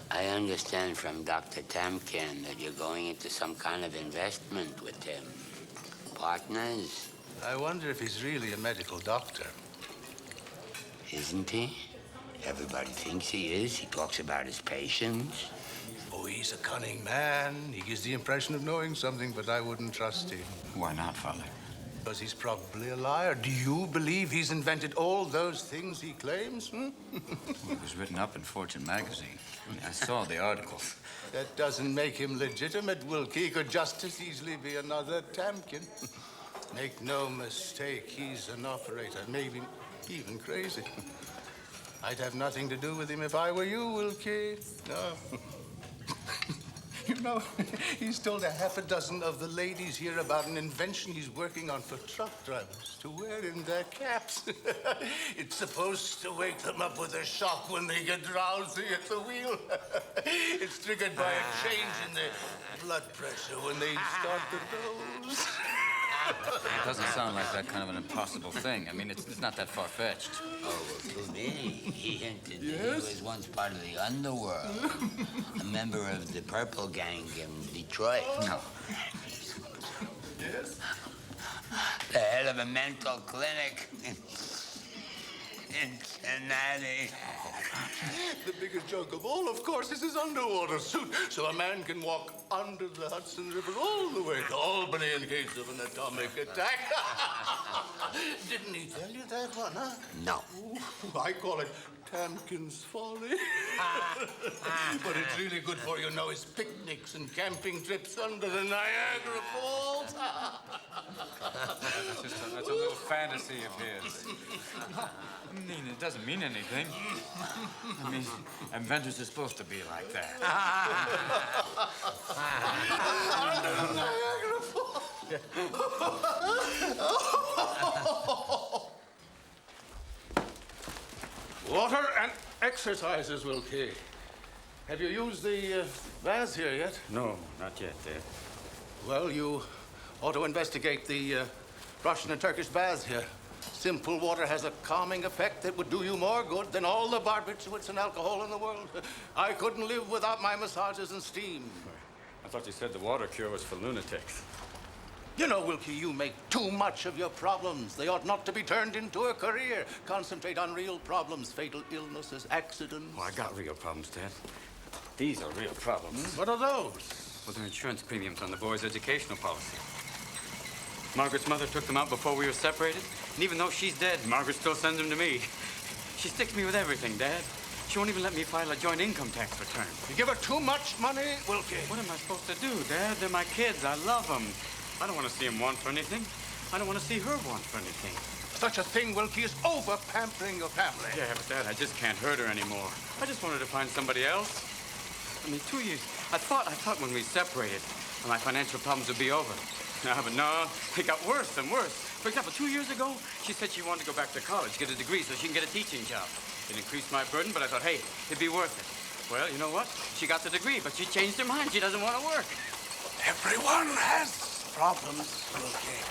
I understand from Dr. Tamkin that you're going into some kind of investment with him. Partners? I wonder if he's really a medical doctor. Isn't he? Everybody thinks he is. He talks about his patients. Oh, he's a cunning man. He gives the impression of knowing something, but I wouldn't trust him. Why not, Father? Because he's probably a liar. Do you believe he's invented all those things he claims? Well, it was written up in Fortune magazine. I saw the articles. That doesn't make him legitimate, Wilkie. He could just as easily be another Tamkin. Make no mistake, he's an operator, maybe even crazy. I'd have nothing to do with him if I were you, Wilkie. No. You're know, he's told a half a dozen of the ladies here about an invention he's working on for truck drivers to wear in their caps. It's supposed to wake them up with a shock when they get drowsy at the wheel. It's triggered by a change in their blood pressure when they start to doze. It doesn't sound like that kind of an impossible thing. I mean, it's not that far-fetched. Oh, well, to me, he hinted that he was once part of the underworld, a member of the Purple Gang in Detroit. No. Yes? The head of a mental clinic in Cincinnati. The biggest joke of all, of course, is his underwater suit, so a man can walk under the Hudson River all the way to Albany in case of an atomic attack. Didn't he tell you that one, huh? No. Ooh, I call it Tamkin's folly. But it's really good for you know his picnics and camping trips under the Niagara Falls. That's a little fantasy of his. I mean, it doesn't mean anything. I mean, inventors are supposed to be like that. Under the Niagara Falls. Water and exercises, Wilkie. Have you used the baths here yet? No, not yet, Dad. Well, you ought to investigate the Russian and Turkish baths here. Simple water has a calming effect that would do you more good than all the barbiturates and alcohol in the world. I couldn't live without my massages and steam. I thought you said the water cure was for lunatics. You know, Wilkie, you make too much of your problems. They ought not to be turned into a career. Concentrate on real problems, fatal illnesses, accidents. Oh, I got real problems, Dad. These are real problems. What are those? Well, they're insurance premiums on the boy's educational policy. Margaret's mother took them out before we were separated, and even though she's dead, Margaret still sends them to me. She sticks me with everything, Dad. She won't even let me file a joint income tax return. You give her too much money, Wilkie. What am I supposed to do, Dad? They're my kids. I love them. I don't want to see them want for anything. I don't want to see her want for anything. Such a thing, Wilkie, is over-pampering your family. Yeah, but Dad, I just can't hurt her anymore. I just wanted to find somebody else. I mean, 2 years. I thought when we separated, my financial problems would be over. No, but no, it got worse and worse. For example, 2 years ago, she said she wanted to go back to college, get a degree so she can get a teaching job. It increased my burden, but I thought, hey, it'd be worth it. Well, you know what? She got the degree, but she changed her mind. She doesn't want to work. Everyone has problems, Wilkie.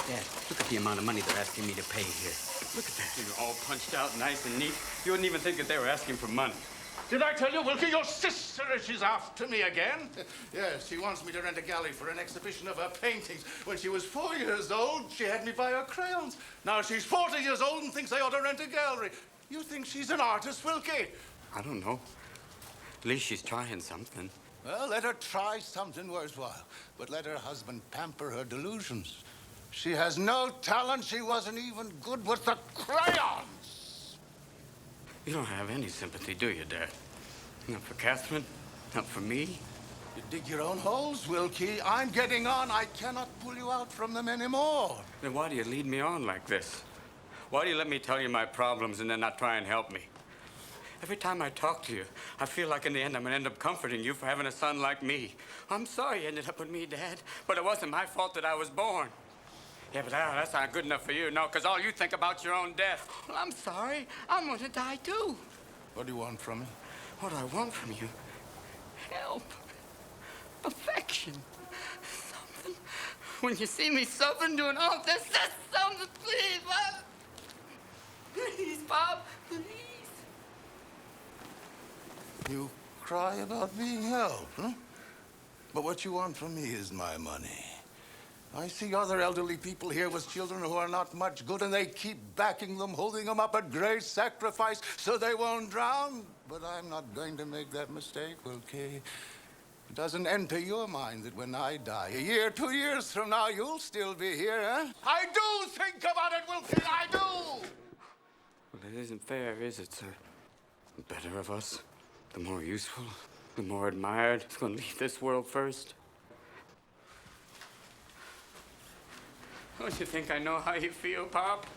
Dad, look at the amount of money they're asking me to pay here. Look at that. You're all punched out, nice and neat. You wouldn't even think that they were asking for money. Did I tell you, Wilkie, your sister, she's after me again? Yes, she wants me to rent a gallery for an exhibition of her paintings. When she was 4 years old, she had me buy her crayons. Now she's 40 years old and thinks I ought to rent a gallery. You think she's an artist, Wilkie? I don't know. At least she's trying something. Well, let her try something worthwhile, but let her husband pamper her delusions. She has no talent. She wasn't even good with the crayons. You don't have any sympathy, do you, Dad? Not for Katherine, not for me. You dig your own holes, Wilkie. I'm getting on. I cannot pull you out from them anymore. Then why do you lead me on like this? Why do you let me tell you my problems and then not try and help me? Every time I talk to you, I feel like in the end I'm going to end up comforting you for having a son like me. I'm sorry you ended up with me, Dad, but it wasn't my fault that I was born. Yeah, but that's not good enough for you, no, because all you think about your own death. Well, I'm sorry. I'm going to die, too. What do you want from me? What do I want from you? Help. Affection. Something. When you see me suffering doing all this, that's something, please, Pop. Please, Pop, please. You cry about being helped, huh? But what you want from me is my money. I see other elderly people here with children who are not much good, and they keep backing them, holding them up at great sacrifice so they won't drown. But I'm not going to make that mistake, Wilkie. It doesn't enter your mind that when I die, a year, 2 years from now, you'll still be here, huh? I do think about it, Wilkie, I do! Well, it isn't fair, is it, sir? The better of us, the more useful, the more admired, is going to leave this world first. Don't you think I know how you feel, Pop?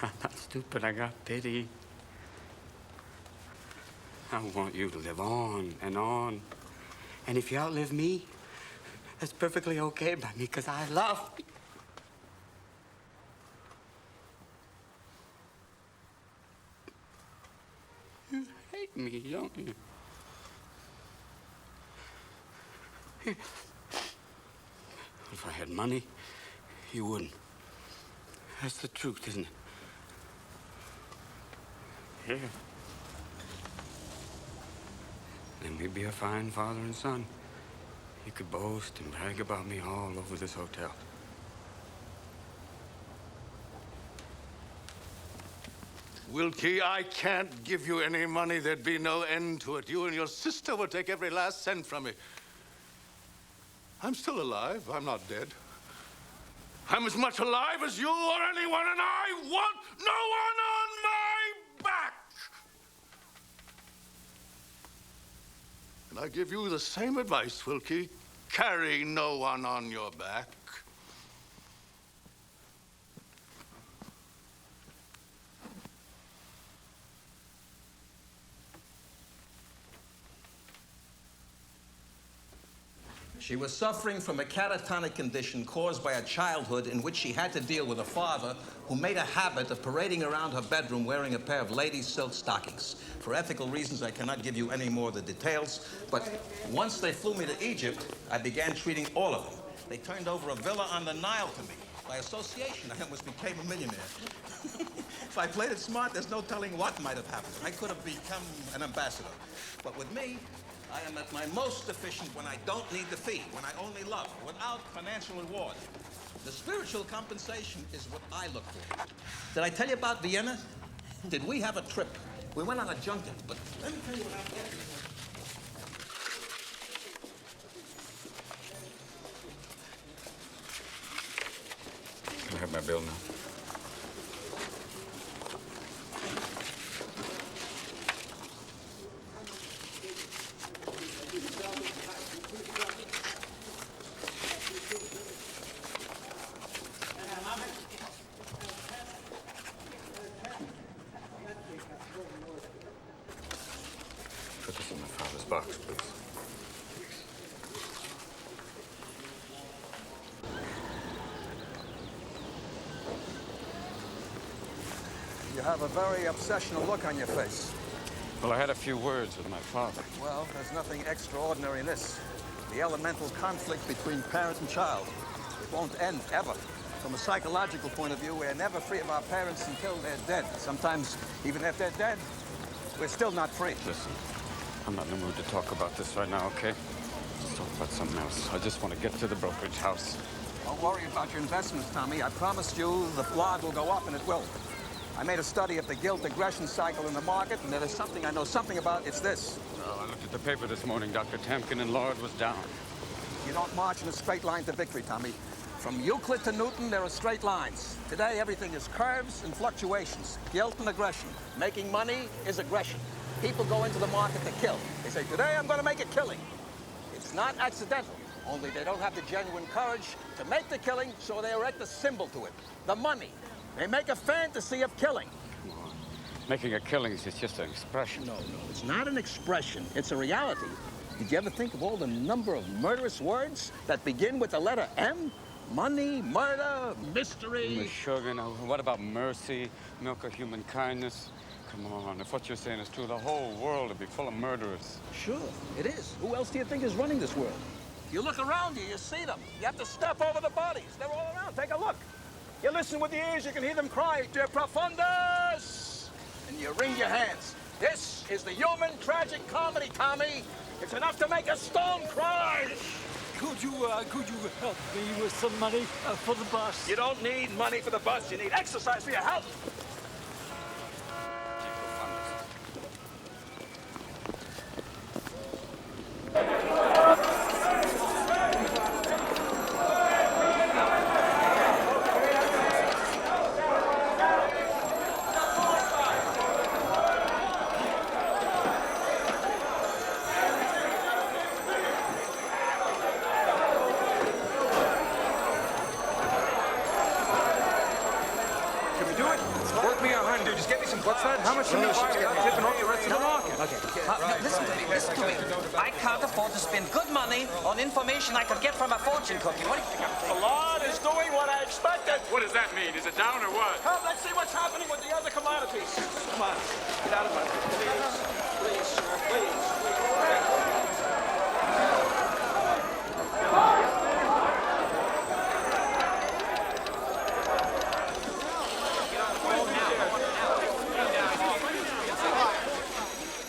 I'm not stupid. I got pity. I want you to live on and on. And if you outlive me, that's perfectly okay by me, because I love you. You hate me, don't you? If I had money, you wouldn't. That's the truth, isn't it? Yeah. Then we'd be a fine father and son. You could boast and brag about me all over this hotel. Wilkie, I can't give you any money. There'd be no end to it. You and your sister would take every last cent from me. I'm still alive. I'm not dead. I'm as much alive as you or anyone, and I want no one on my back. And I give you the same advice, Wilkie. Carry no one on your back. She was suffering from a catatonic condition caused by a childhood in which she had to deal with a father who made a habit of parading around her bedroom wearing a pair of ladies' silk stockings. For ethical reasons, I cannot give you any more of the details, but once they flew me to Egypt, I began treating all of them. They turned over a villa on the Nile to me. By association, I almost became a millionaire. If I played it smart, there's no telling what might have happened. I could have become an ambassador. But with me, I am at my most efficient when I don't need the fee, when I only love, without financial reward. The spiritual compensation is what I look for. Did I tell you about Vienna? Did we have a trip? We went on a junket, but let me tell you what I'm getting. Can I have my bill now? Put this in my father's box, please. You have a very obsessional look on your face. Well, I had a few words with my father. Well, there's nothing extraordinary in this. The elemental conflict between parent and child. It won't end, ever. From a psychological point of view, we're never free of our parents until they're dead. Sometimes, even if they're dead, we're still not free. Listen, I'm not in the mood to talk about this right now, okay? Let's talk about something else. I just want to get to the brokerage house. Don't worry about your investments, Tommy. I promised you the blog will go up, and it will. I made a study of the guilt aggression cycle in the market, and there's something I know something about. It's this. Oh, I looked at the paper this morning. Dr. Tamkin and Lord was down. You don't march in a straight line to victory, Tommy. From Euclid to Newton, there are straight lines. Today, everything is curves and fluctuations, guilt and aggression. Making money is aggression. People go into the market to kill. They say, today I'm going to make a killing. It's not accidental, only they don't have the genuine courage to make the killing, so they erect a symbol to it, the money. They make a fantasy of killing. Come on. Making a killing is just an expression. No, it's not an expression. It's a reality. Did you ever think of all the number of murderous words that begin with the letter M? Money, murder, mystery. Sugar, now, what about mercy, milk of human kindness? Come on, if what you're saying is true, the whole world would be full of murderers. Sure, it is. Who else do you think is running this world? You look around you, you see them. You have to step over the bodies. They're all around. Take a look. You listen with the ears, you can hear them cry, De profundis! And you wring your hands. This is the human tragic comedy, Tommy. It's enough to make a stone cry. Could you help me with some money for the bus? You don't need money for the bus. You need exercise for your health. do? Just get me some. What's that? How much can you buy without tipping off the rest of the market? Okay. Listen to me. I can't afford to spend good money on information I could get from a fortune cookie. What do you think? The Lord is doing what I expected. What does that mean? Is it down or what? Come, let's see what's happening with the other commodities. Come on. Get out of my way. Please, sir. Please.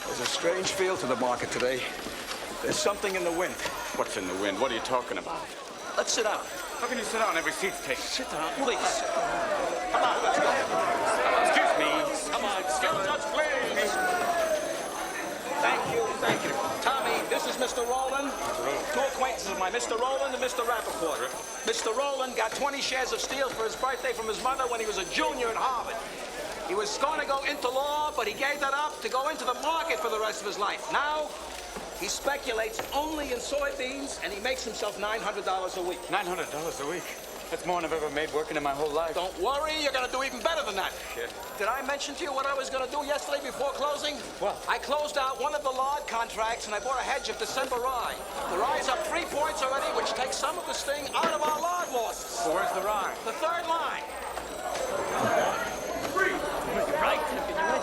There's a strange feel to the market today. There's something in the wind. What's in the wind? What are you talking about? Let's sit down. How can you sit down? Every seat's taken. Sit down, please. Come on, let's go. Excuse me. Come on, excuse us, please. Thank you, thank you. Tommy, this is Mr. Rowland. Two acquaintances of mine, Mr. Rowland and Mr. Rappaport. Mr. Rowland got 20 shares of steel for his birthday from his mother when he was a junior at Harvard. He was going to go into law, but he gave that up to go into the market for the rest of his life. Now, he speculates only in soybeans, and he makes himself $900 a week. $900 a week? That's more than I've ever made working in my whole life. Don't worry, you're going to do even better than that. Yeah. Did I mention to you what I was going to do yesterday before closing? What? I closed out one of the lard contracts, and I bought a hedge of December rye. The rye's up 3 points already, which takes some of the sting out of our lard losses. So where's the rye? The third line. Right.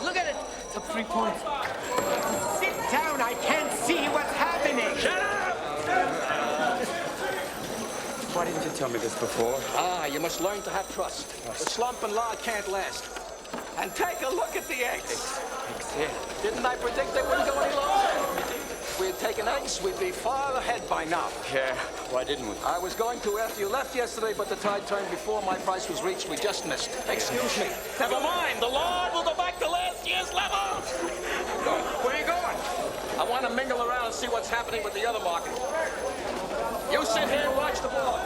Look at it. It's up 3 points. Sit down. I can't see what's happening. Shut up! Why didn't you tell me this before? You must learn to have trust. The slump and lard can't last. And take a look at the eggs. Eggs, yeah. Didn't I predict they wouldn't go any lower? If we had taken eggs, we'd be far ahead by now. Yeah, why didn't we? I was going to after you left yesterday, but the tide turned before my price was reached. We just missed. Excuse me. Never mind. The Lord will go back to last year's level. Where are you going? I want to mingle around and see what's happening with the other market. You sit here and watch the board.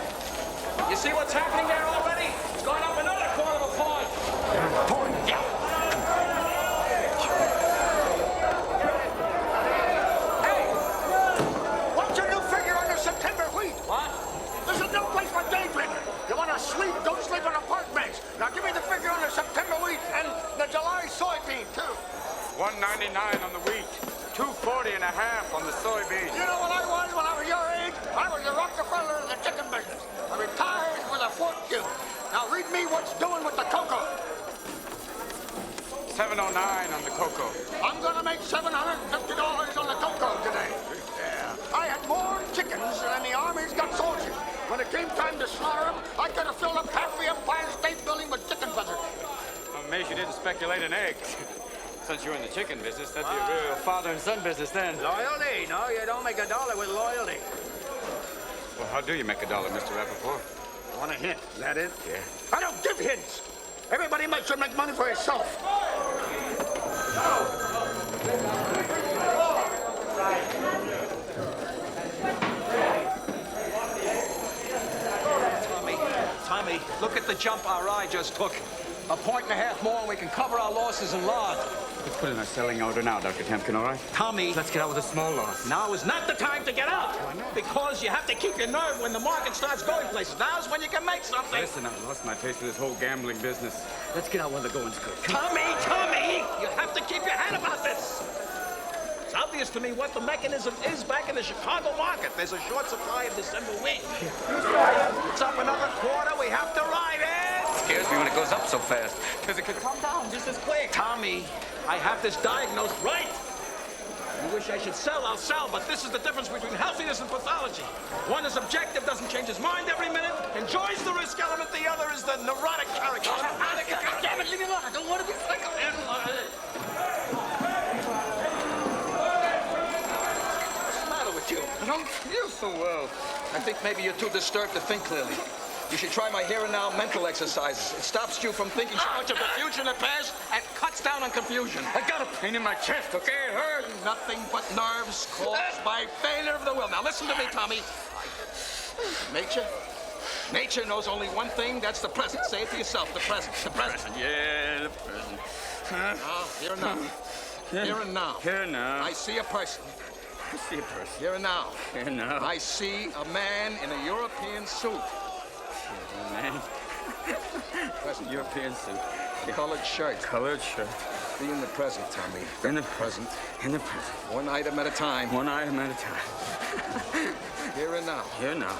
You see what's happening there already? It's gone up another quarter of a point. Point, yeah. Hey! What's your new figure on the September wheat? What? There's no place for daydreaming. You want to sleep, don't sleep on a park bench. Now give me the figure on the September wheat and the July soybean, too. $1.99 on the wheat. $2.40 and a half on the soybeans. You know what I was when I was your age? I was the Rockefeller of the chicken business. I retired with a fortune. Now read me what's doing with the cocoa. $7.09 on the cocoa. I'm gonna make $750 on the cocoa today. Yeah. I had more chickens than the army's got soldiers. When it came time to slaughter them, I could have filled up half the Empire State Building with chicken feathers. I'm amazed you didn't speculate in eggs. Since you're in the chicken business, that'd be a real father and son business then. Loyalty? No, you don't make $1 with loyalty. Well, how do you make $1, Mr. Rappaport? Want a hint? Is that it? Yeah. I don't give hints. Everybody should make money for himself. Tommy, look at the jump our eye just took. 1.5 points more and we can cover our losses in lard. Let's put in a selling order now, Dr. Tamkin, all right? Tommy. Let's get out with a small loss. Now is not the time to get out. Why not? Because you have to keep your nerve when the market starts going places. Now's when you can make something. Listen, I've lost my taste for this whole gambling business. Let's get out while the going's good. Tommy! You have to keep your head about this. It's obvious to me what the mechanism is back in the Chicago market. There's a short supply of December wheat. It's up another quarter. We have to ride it. It scares me when it goes up so fast, because it could come down just as quick. Tommy, I have this diagnosed right. You wish I should sell, I'll sell, but this is the difference between healthiness and pathology. One is objective, doesn't change his mind every minute, enjoys the risk element. The other is the neurotic character. God damn it, leave me alone. I don't want to be psychoanalyzed. What's the matter with you? I don't feel so well. I think maybe you're too disturbed to think clearly. You should try my here and now mental exercises. It stops you from thinking so much of the future and the past and cuts down on confusion. I got a pain in my chest, okay? It hurts. Nothing but nerves caused by failure of the will. Now listen to me, Tommy. Nature knows only one thing. That's the present. Say it to yourself. The present. The present. Yeah, the present. Here and now. Here and now. Here and now. I see a person. I see a person. Here and now. Here and now. I see a man in a European suit. Man. That's a European suit. Colored shirt. Colored shirt. Be in the present, Tommy. In the present. In the present. One item at a time. One item at a time. Here and now. Here now.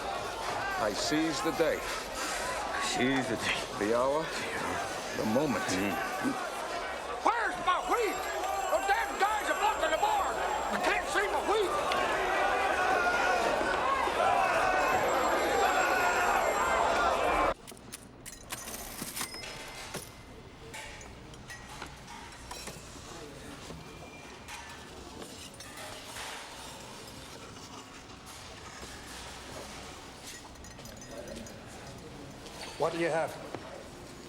I seize the day. Seize the day. The hour. The moment. Where's my wheat? Those damn guys are blocking the bar. I can't see my wheat. What do you have?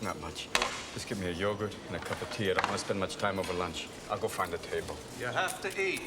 Not much. Just give me a yogurt and a cup of tea. I don't want to spend much time over lunch. I'll go find a table. You have to eat.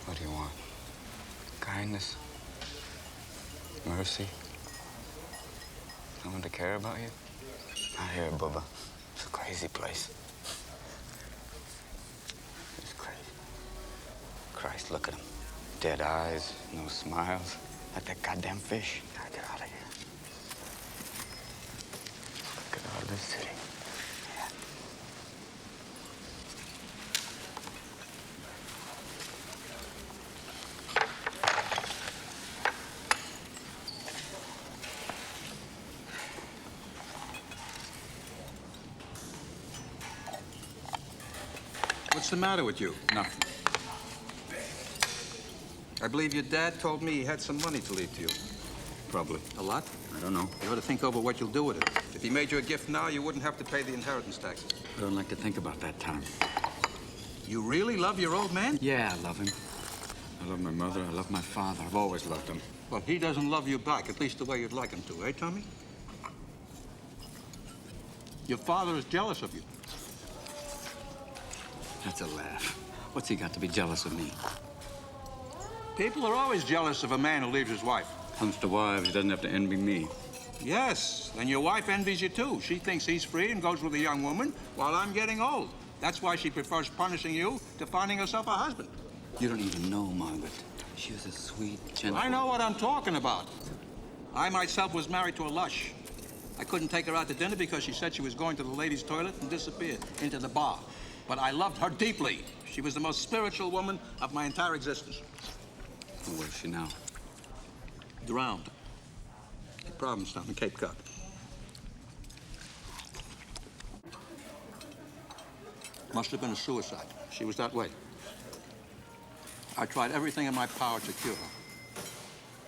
What do you want? Kindness? Mercy? Someone to care about you? Not here, Bubba. It's a crazy place. It's crazy. Christ, look at him. Dead eyes, no smiles. Like that goddamn fish. Gotta get out of here. Get out of this city. What's the matter with you? Nothing. I believe your dad told me he had some money to leave to you. Probably. A lot? I don't know. You ought to think over what you'll do with it. If he made you a gift now, you wouldn't have to pay the inheritance taxes. I don't like to think about that time. You really love your old man? Yeah, I love him. I love my mother. I love my father. I've always loved him. Well, he doesn't love you back, at least the way you'd like him to, eh, Tommy? Your father is jealous of you. That's a laugh. What's he got to be jealous of me? People are always jealous of a man who leaves his wife. Comes to wives, he doesn't have to envy me. Yes, and your wife envies you, too. She thinks he's free and goes with a young woman while I'm getting old. That's why she prefers punishing you to finding herself a husband. You don't even know Margaret. She was a sweet, gentle... I know what I'm talking about. I myself was married to a lush. I couldn't take her out to dinner because she said she was going to the ladies' toilet and disappeared into the bar. But I loved her deeply. She was the most spiritual woman of my entire existence. Where is she now? Drowned. The problem's down in Cape Cod. Must have been a suicide. She was that way. I tried everything in my power to cure her.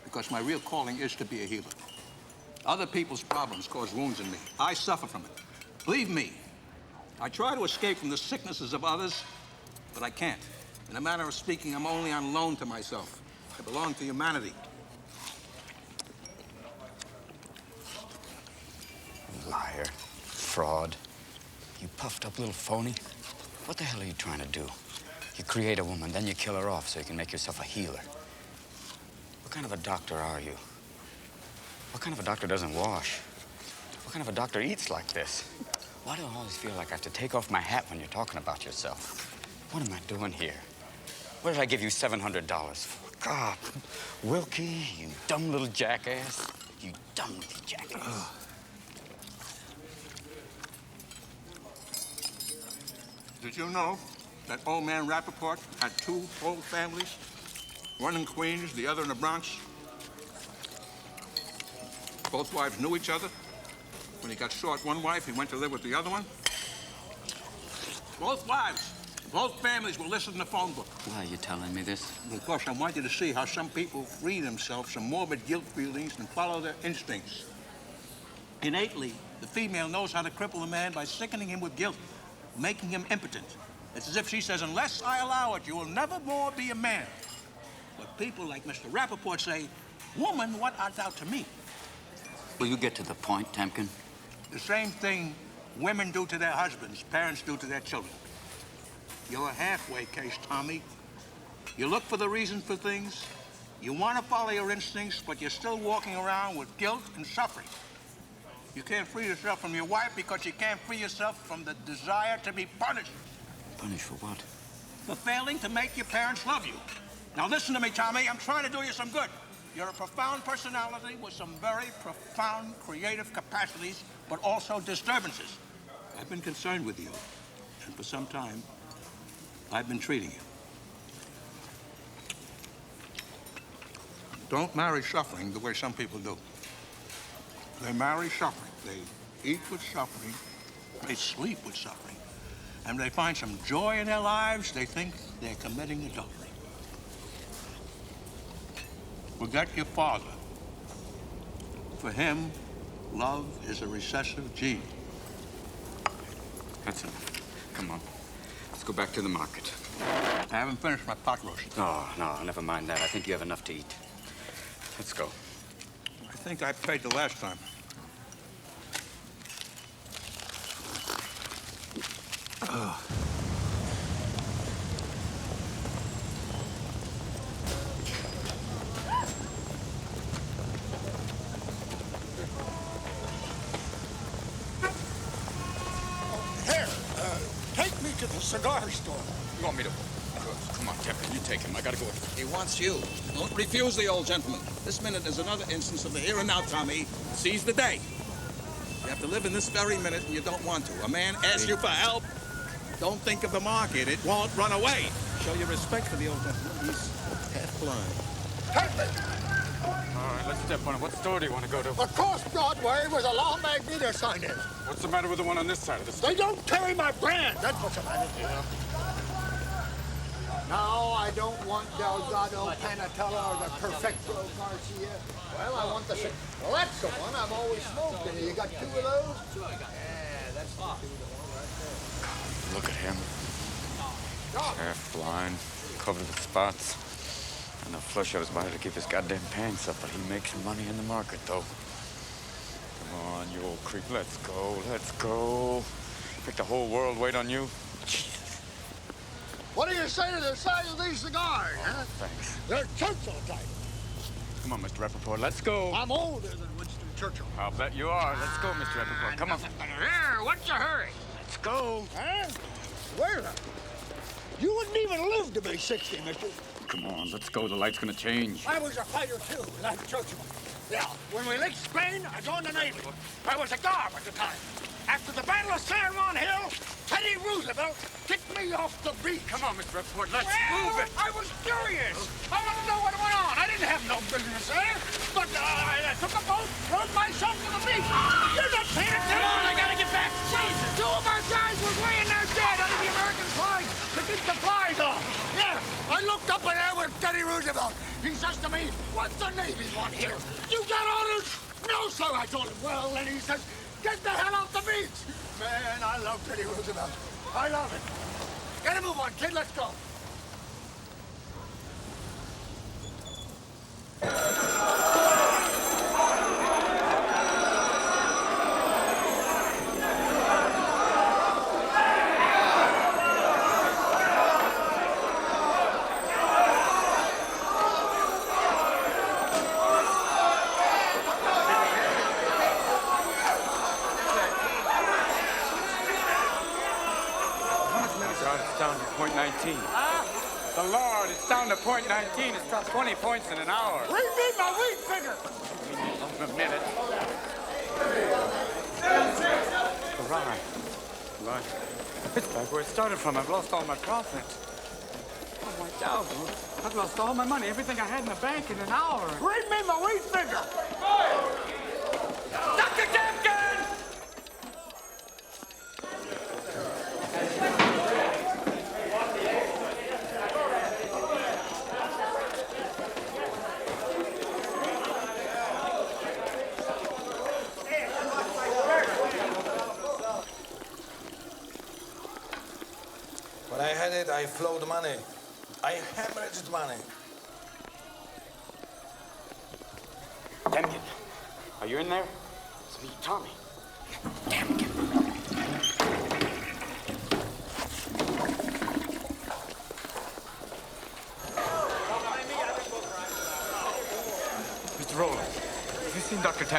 Because my real calling is to be a healer. Other people's problems cause wounds in me. I suffer from it. Believe me, I try to escape from the sicknesses of others, but I can't. In a manner of speaking, I'm only on loan to myself. I belong to humanity. Liar. Fraud. You puffed up little phony. What the hell are you trying to do? You create a woman, then you kill her off so you can make yourself a healer. What kind of a doctor are you? What kind of a doctor doesn't wash? What kind of a doctor eats like this? Why do I always feel like I have to take off my hat when you're talking about yourself? What am I doing here? What did I give you $700 for? God, Wilkie, you dumb little jackass. You dumb little jackass. Did you know that old man Rappaport had two whole families? One in Queens, the other in the Bronx. Both wives knew each other. When he got short one wife, he went to live with the other one. Both wives, both families were listed in the phone book. Why are you telling me this? Because I want you to see how some people free themselves from morbid guilt feelings and follow their instincts. Innately, the female knows how to cripple a man by sickening him with guilt, making him impotent. It's as if she says, unless I allow it, you will never more be a man. But people like Mr. Rappaport say, woman, what art thou to me? Will you get to the point, Tamkin? The same thing women do to their husbands, parents do to their children. You're a halfway case, Tommy. You look for the reason for things. You want to follow your instincts, but you're still walking around with guilt and suffering. You can't free yourself from your wife because you can't free yourself from the desire to be punished. Punished for what? For failing to make your parents love you. Now listen to me, Tommy. I'm trying to do you some good. You're a profound personality with some very profound creative capacities, but also disturbances. I've been concerned with you, and for some time, I've been treating you. Don't marry suffering the way some people do. They marry suffering. They eat with suffering. They sleep with suffering. And they find some joy in their lives. They think they're committing adultery. Forget your father. For him, love is a recessive gene. That's enough. Come on. Let's go back to the market. I haven't finished my pot roast. Oh, no, never mind that. I think you have enough to eat. Let's go. I think I paid the last time. Oh. Here, take me to the cigar store. You want me to? Come on, Tamkin, you take him. I gotta go. He wants you. Don't refuse the old gentleman. This minute is another instance of the here and now, Tommy. Seize the day. You have to live in this very minute and you don't want to. A man asks you for help. Don't think of the market. It won't run away. Show your respect for the old gentleman. He's half blind. Take me! All right, let's step on it. What store do you want to go to? Across Broadway where the law magneto sign is. What's the matter with the one on this side of the store? They don't carry my brand. That's what's the matter. No, I don't want Delgado, Panatella, or the Perfecto Garcia. Well, I want the... Well, that's the one I've always smoked. And you got two of those? Yeah, that's the one right there. Look at him. Half blind, covered with spots. And a flush out his body to keep his goddamn pants up, but he makes money in the market, though. Come on, you old creep. Let's go. Let's go. Make the whole world wait on you. What do you say to the size of these cigars, huh? Thanks. They're Churchill type. Come on, Mr. Rappaport. Let's go. I'm older than Winston Churchill. I'll bet you are. Let's go, Mr. Rappaport. Come on. Here, what's the hurry? Let's go. Huh? Where? You wouldn't even live to be 60, mister. Come on, let's go. The light's gonna change. I was a fighter, too, like Churchill. Yeah, when we licked Spain, I joined the Navy. I was a guard at the time. After the Battle of San Juan Hill, Teddy Roosevelt kicked me off the beach. Come on, Mr. Rappaport, let's move it. I was curious. I wanted to know what went on. I didn't have no business there. But I took a boat, rowed myself to the beach. You're not paying attention. Come on, I gotta get back. Jesus. Two of our guys were laying there dead under the American flag to keep the flies off. Yeah, I looked up in there with Teddy Roosevelt. He says to me, what's the Navy want here? You got orders? No, sir, I told him. Well, then he says, get the hell off the beach! Man, I love Teddy Roosevelt. I love it. Get a move on, kid. Let's go. The Lord, it's down to point 19. It's dropped 20 points in an hour. We need my wheat figure. A minute. Hurrah. Look, it's back where it started from. I've lost all my profit. Oh, my God. I've lost all my money, everything I had in the bank in an hour. Read me my wheat figure. Dr. Tamkin! When I had it, I flowed money. I hemorrhaged money. Tamkin, are you in there? It's me, Tommy. Tamkin.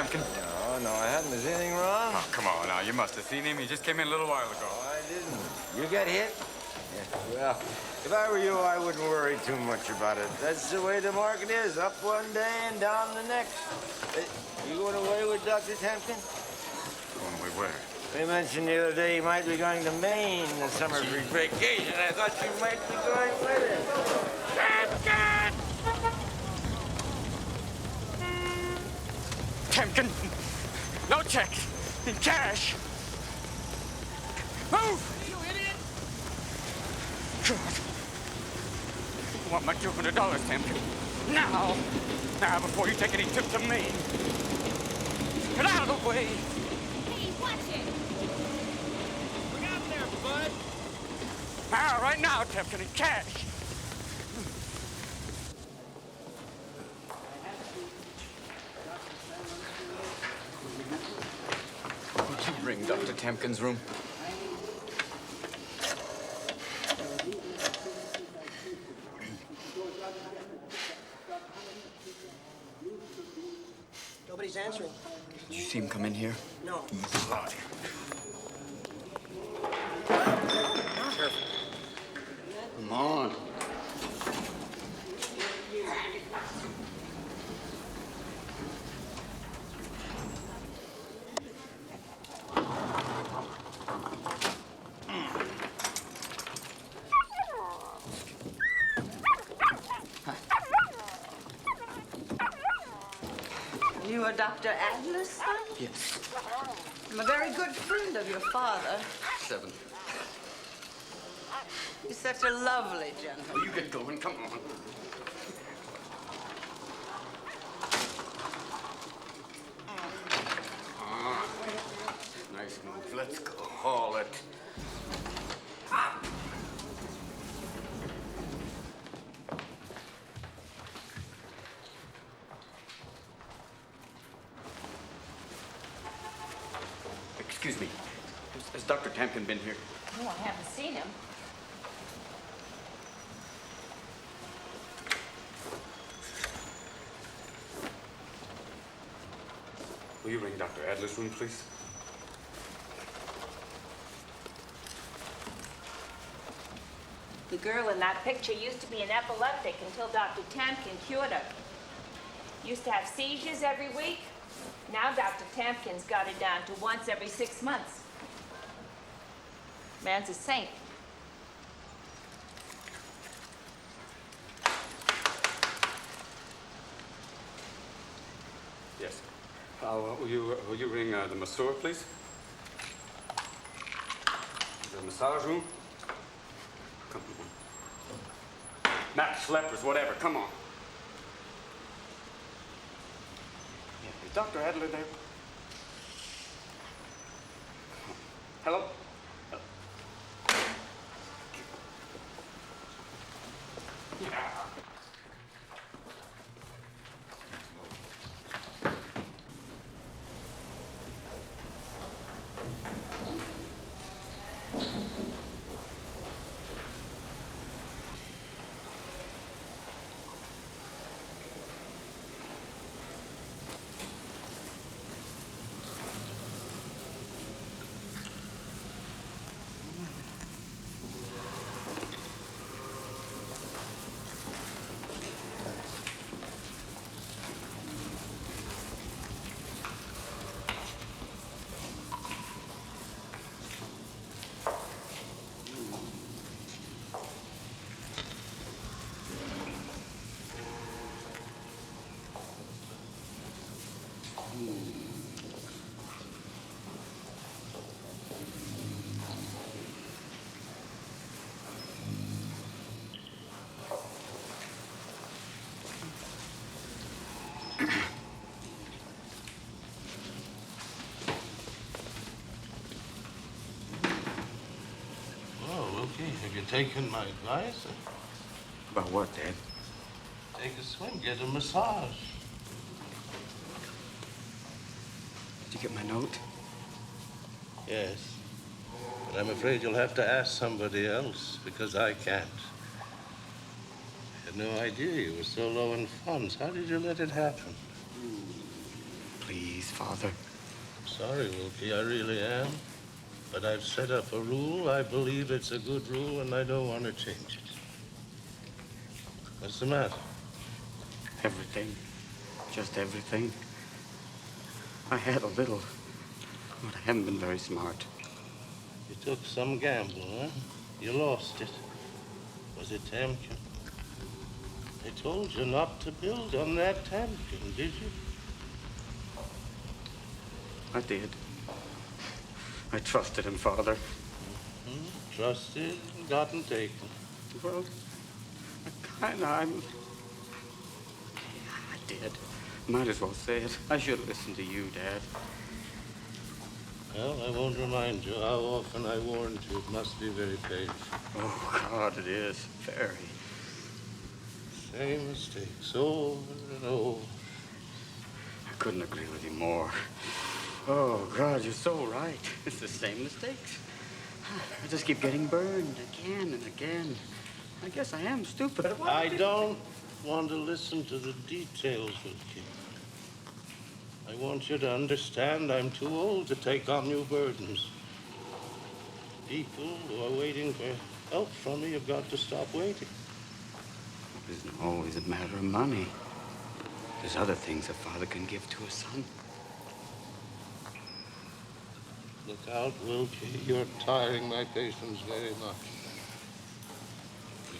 Tamkin? No, I hadn't. Is anything wrong? Oh, come on now. You must have seen him. He just came in a little while ago. Oh, I didn't. You get hit? Yeah, well, if I were you, I wouldn't worry too much about it. That's the way the market is. Up one day and down the next. Hey, you going away with Dr. Tamkin? Going away where? They mentioned the other day you might be going to Maine this summer for vacation. I thought you might be going with him. Tamkin! No check! In cash! Move! You idiot! God. I want my $200, Tamkin. Now! Now, before you take any tip from me. Get out of the way! Hey, watch it! Look out there, bud! Now, right now, Tamkin, in cash! Would you ring Dr. Tamkin's room? Nobody's answering. Did you see him come in here? No. You lie. Careful. Come on. You are Dr. Adler's son? Yes. I'm a very good friend of your father. 7. He's such a lovely gentleman. Oh, you get going. Come on. Nice move. Let's go. Haul it. Excuse me. Has Dr. Tamkin been here? No, I haven't seen him. Will you ring Dr. Adler's room, please? The girl in that picture used to be an epileptic until Dr. Tamkin cured her. Used to have seizures every week. Now Dr. Tamkin's got it down to once every 6 months. Man's a saint. Yes. Will you ring the masseur, please? The massage room? Come on. Matt Schleppers, whatever. Come on. Yeah, is Dr. Adler there? Hello? Yeah. Okay, have you taken my advice? About what, Dad? Take a swim, get a massage. Did you get my note? Yes. But I'm afraid you'll have to ask somebody else, because I can't. I had no idea you were so low in funds. How did you let it happen? Please. Please, Father. Sorry, Wilkie, I really am. But I've set up a rule. I believe it's a good rule, and I don't want to change it. What's the matter? Everything. Just everything. I had a little, but I haven't been very smart. You took some gamble, huh? You lost it. Was it Tamkin? I told you not to build on that Tamkin, did you? I did. I trusted him, Father. Trusted and gotten taken. Well, I did. Might as well say it. I should have listened to you, Dad. Well, I won't remind you how often I warned you. It must be very painful. Oh, God, it is. Very. Same mistakes over and over. I couldn't agree with you more. Oh, God, you're so right. It's the same mistakes. I just keep getting burned again and again. I guess I am stupid. I don't want to listen to the details, Wilkie. I want you to understand I'm too old to take on new burdens. People who are waiting for help from me have got to stop waiting. It isn't always a matter of money. There's other things a father can give to a son. Look out, Wilkie. You're tiring my patience very much.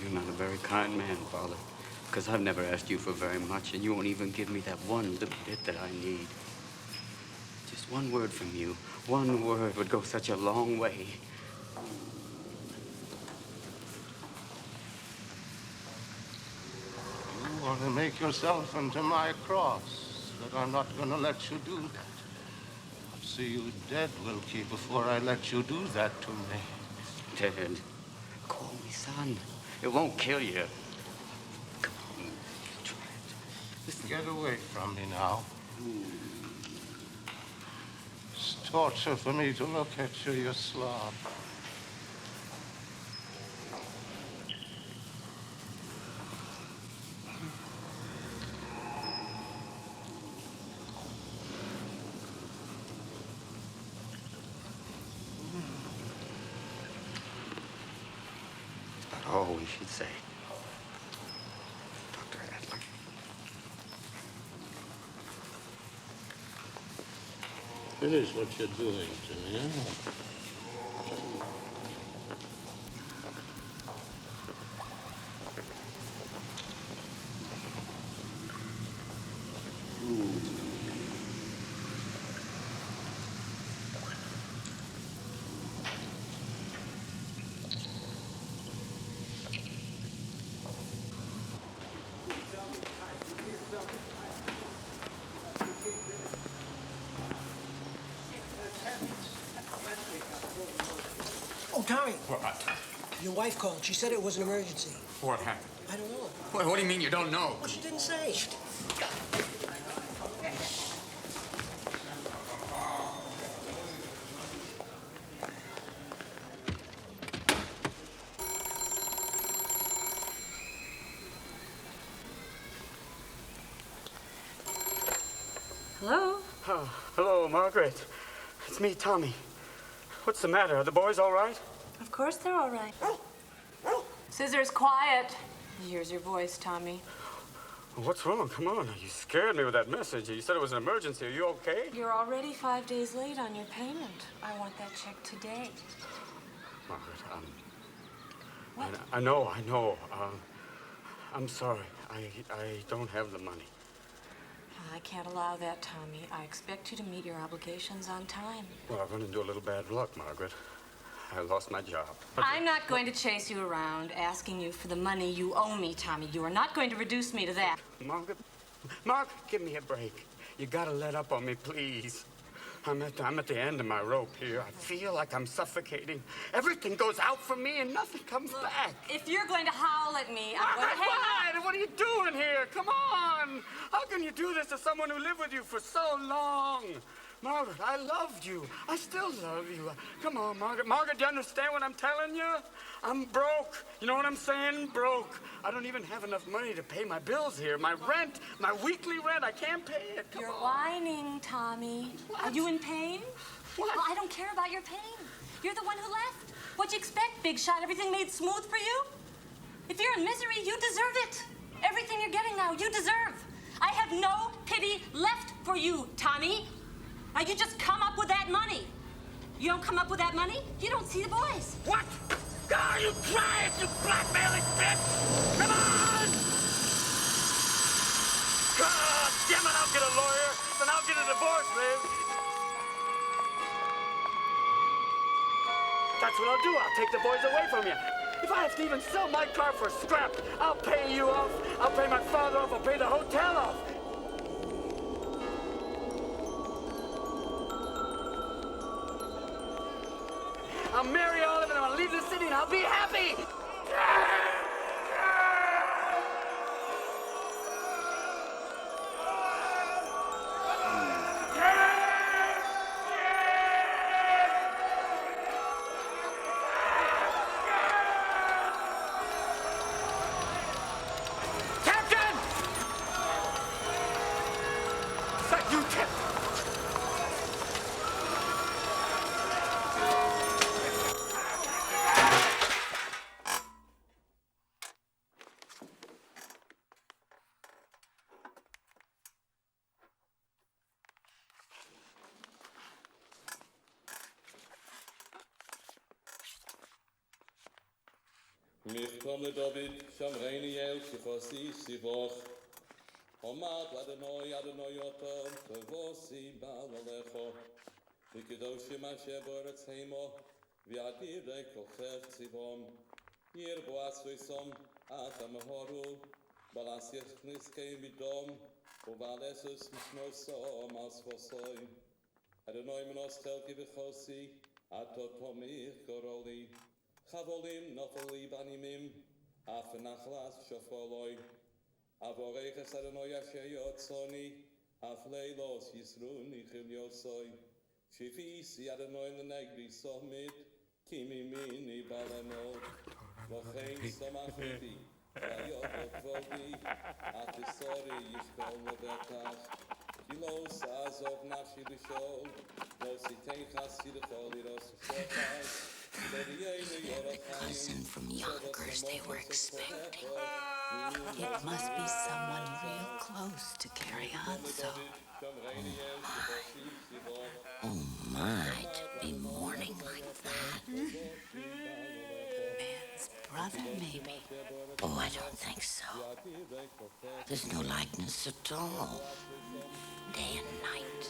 You're not a very kind man, Father, because I've never asked you for very much, and you won't even give me that one little bit that I need. Just one word from you, one word would go such a long way. You want to make yourself into my cross, but I'm not going to let you do that. I'll see you dead, Wilkie, before I let you do that to me. Dead? Call me son. It won't kill you. Come on, try it. Listen. Get away from me now. It's torture for me to look at you, you slob. Oh, we should say. Dr. Adler. Finish what you're doing to me, huh? Oh, Tommy. What? Your wife called. She said it was an emergency. What happened? I don't know. What do you mean you don't know? Well, she didn't say. Hello? Oh, hello, Margaret. It's me, Tommy. What's the matter? Are the boys all right? Of course they're all right. Scissors, quiet. Here's your voice, Tommy. What's wrong? Come on. You scared me with that message. You said it was an emergency. Are you okay? You're already 5 days late on your payment. I want that check today. Margaret, What? I know. I'm sorry. I don't have the money. I can't allow that, Tommy. I expect you to meet your obligations on time. Well, I've run into a little bad luck, Margaret. I lost my job. I'm not going to chase you around asking you for the money you owe me, Tommy. You are not going to reduce me to that. Margaret, give me a break. You gotta let up on me, please. I'm at the end of my rope here. I feel like I'm suffocating. Everything goes out from me and nothing comes back. If you're going to howl at me, I'm going to hang up. What are you doing here? Come on! How can you do this to someone who lived with you for so long? Margaret, I loved you. I still love you. Come on, Margaret. Margaret, do you understand what I'm telling you? I'm broke. You know what I'm saying? Broke. I don't even have enough money to pay my bills here. My rent, my weekly rent, I can't pay it. You're whining, Tommy. What? Are you in pain? What? Well, I don't care about your pain. You're the one who left. What'd you expect, big shot? Everything made smooth for you? If you're in misery, you deserve it. Everything you're getting now, you deserve. I have no pity left for you, Tommy. Now, you just come up with that money. You don't come up with that money, you don't see the boys. What? God, you try it, you blackmailing bitch! Come on! God damn it, I'll get a lawyer, then I'll get a divorce, Liz. That's what I'll do. I'll take the boys away from you. If I have to even sell my car for scrap, I'll pay you off. I'll pay my father off. I'll pay the hotel off. I'll marry all of them and I'll leave the city and I'll be happy. Mich komme David, Shamreini Yel, Shifosi, Shivoch. Omad Adonai Yotam, Tavosi, Balalecho. Vikedoshim Asher Boretz Heimo, Viadire Kocher Tzibom. Yir Boatzvisom, Atam Horu, Balasiach Niske Midom, Uvalesus Mishnosom, Asfosoi. Adonai Menos Telki Vichosi, Atotomir Koroli. Chavolim, Nofali, Banimim, Afnachlas, Shofoloi, Avoreches Adonai Ashayot Soni, Afleilos, Yisruni, Chiliosoi, Shifisi Adonai Lenegri Somit, Kimi Mini Balamo, Lochain Somachiti, Vayot Vodi, Atisori, Yishkol Lobetach, Kilos Azov Nashi Bishol, Lositein Chasidichol, Iros Shotai. Cousin from Yonkers they were expecting. It must be someone real close to carry on so. Oh my, to be mourning like that. Man's brother, maybe. Oh, I don't think so. There's no likeness at all. Day and night.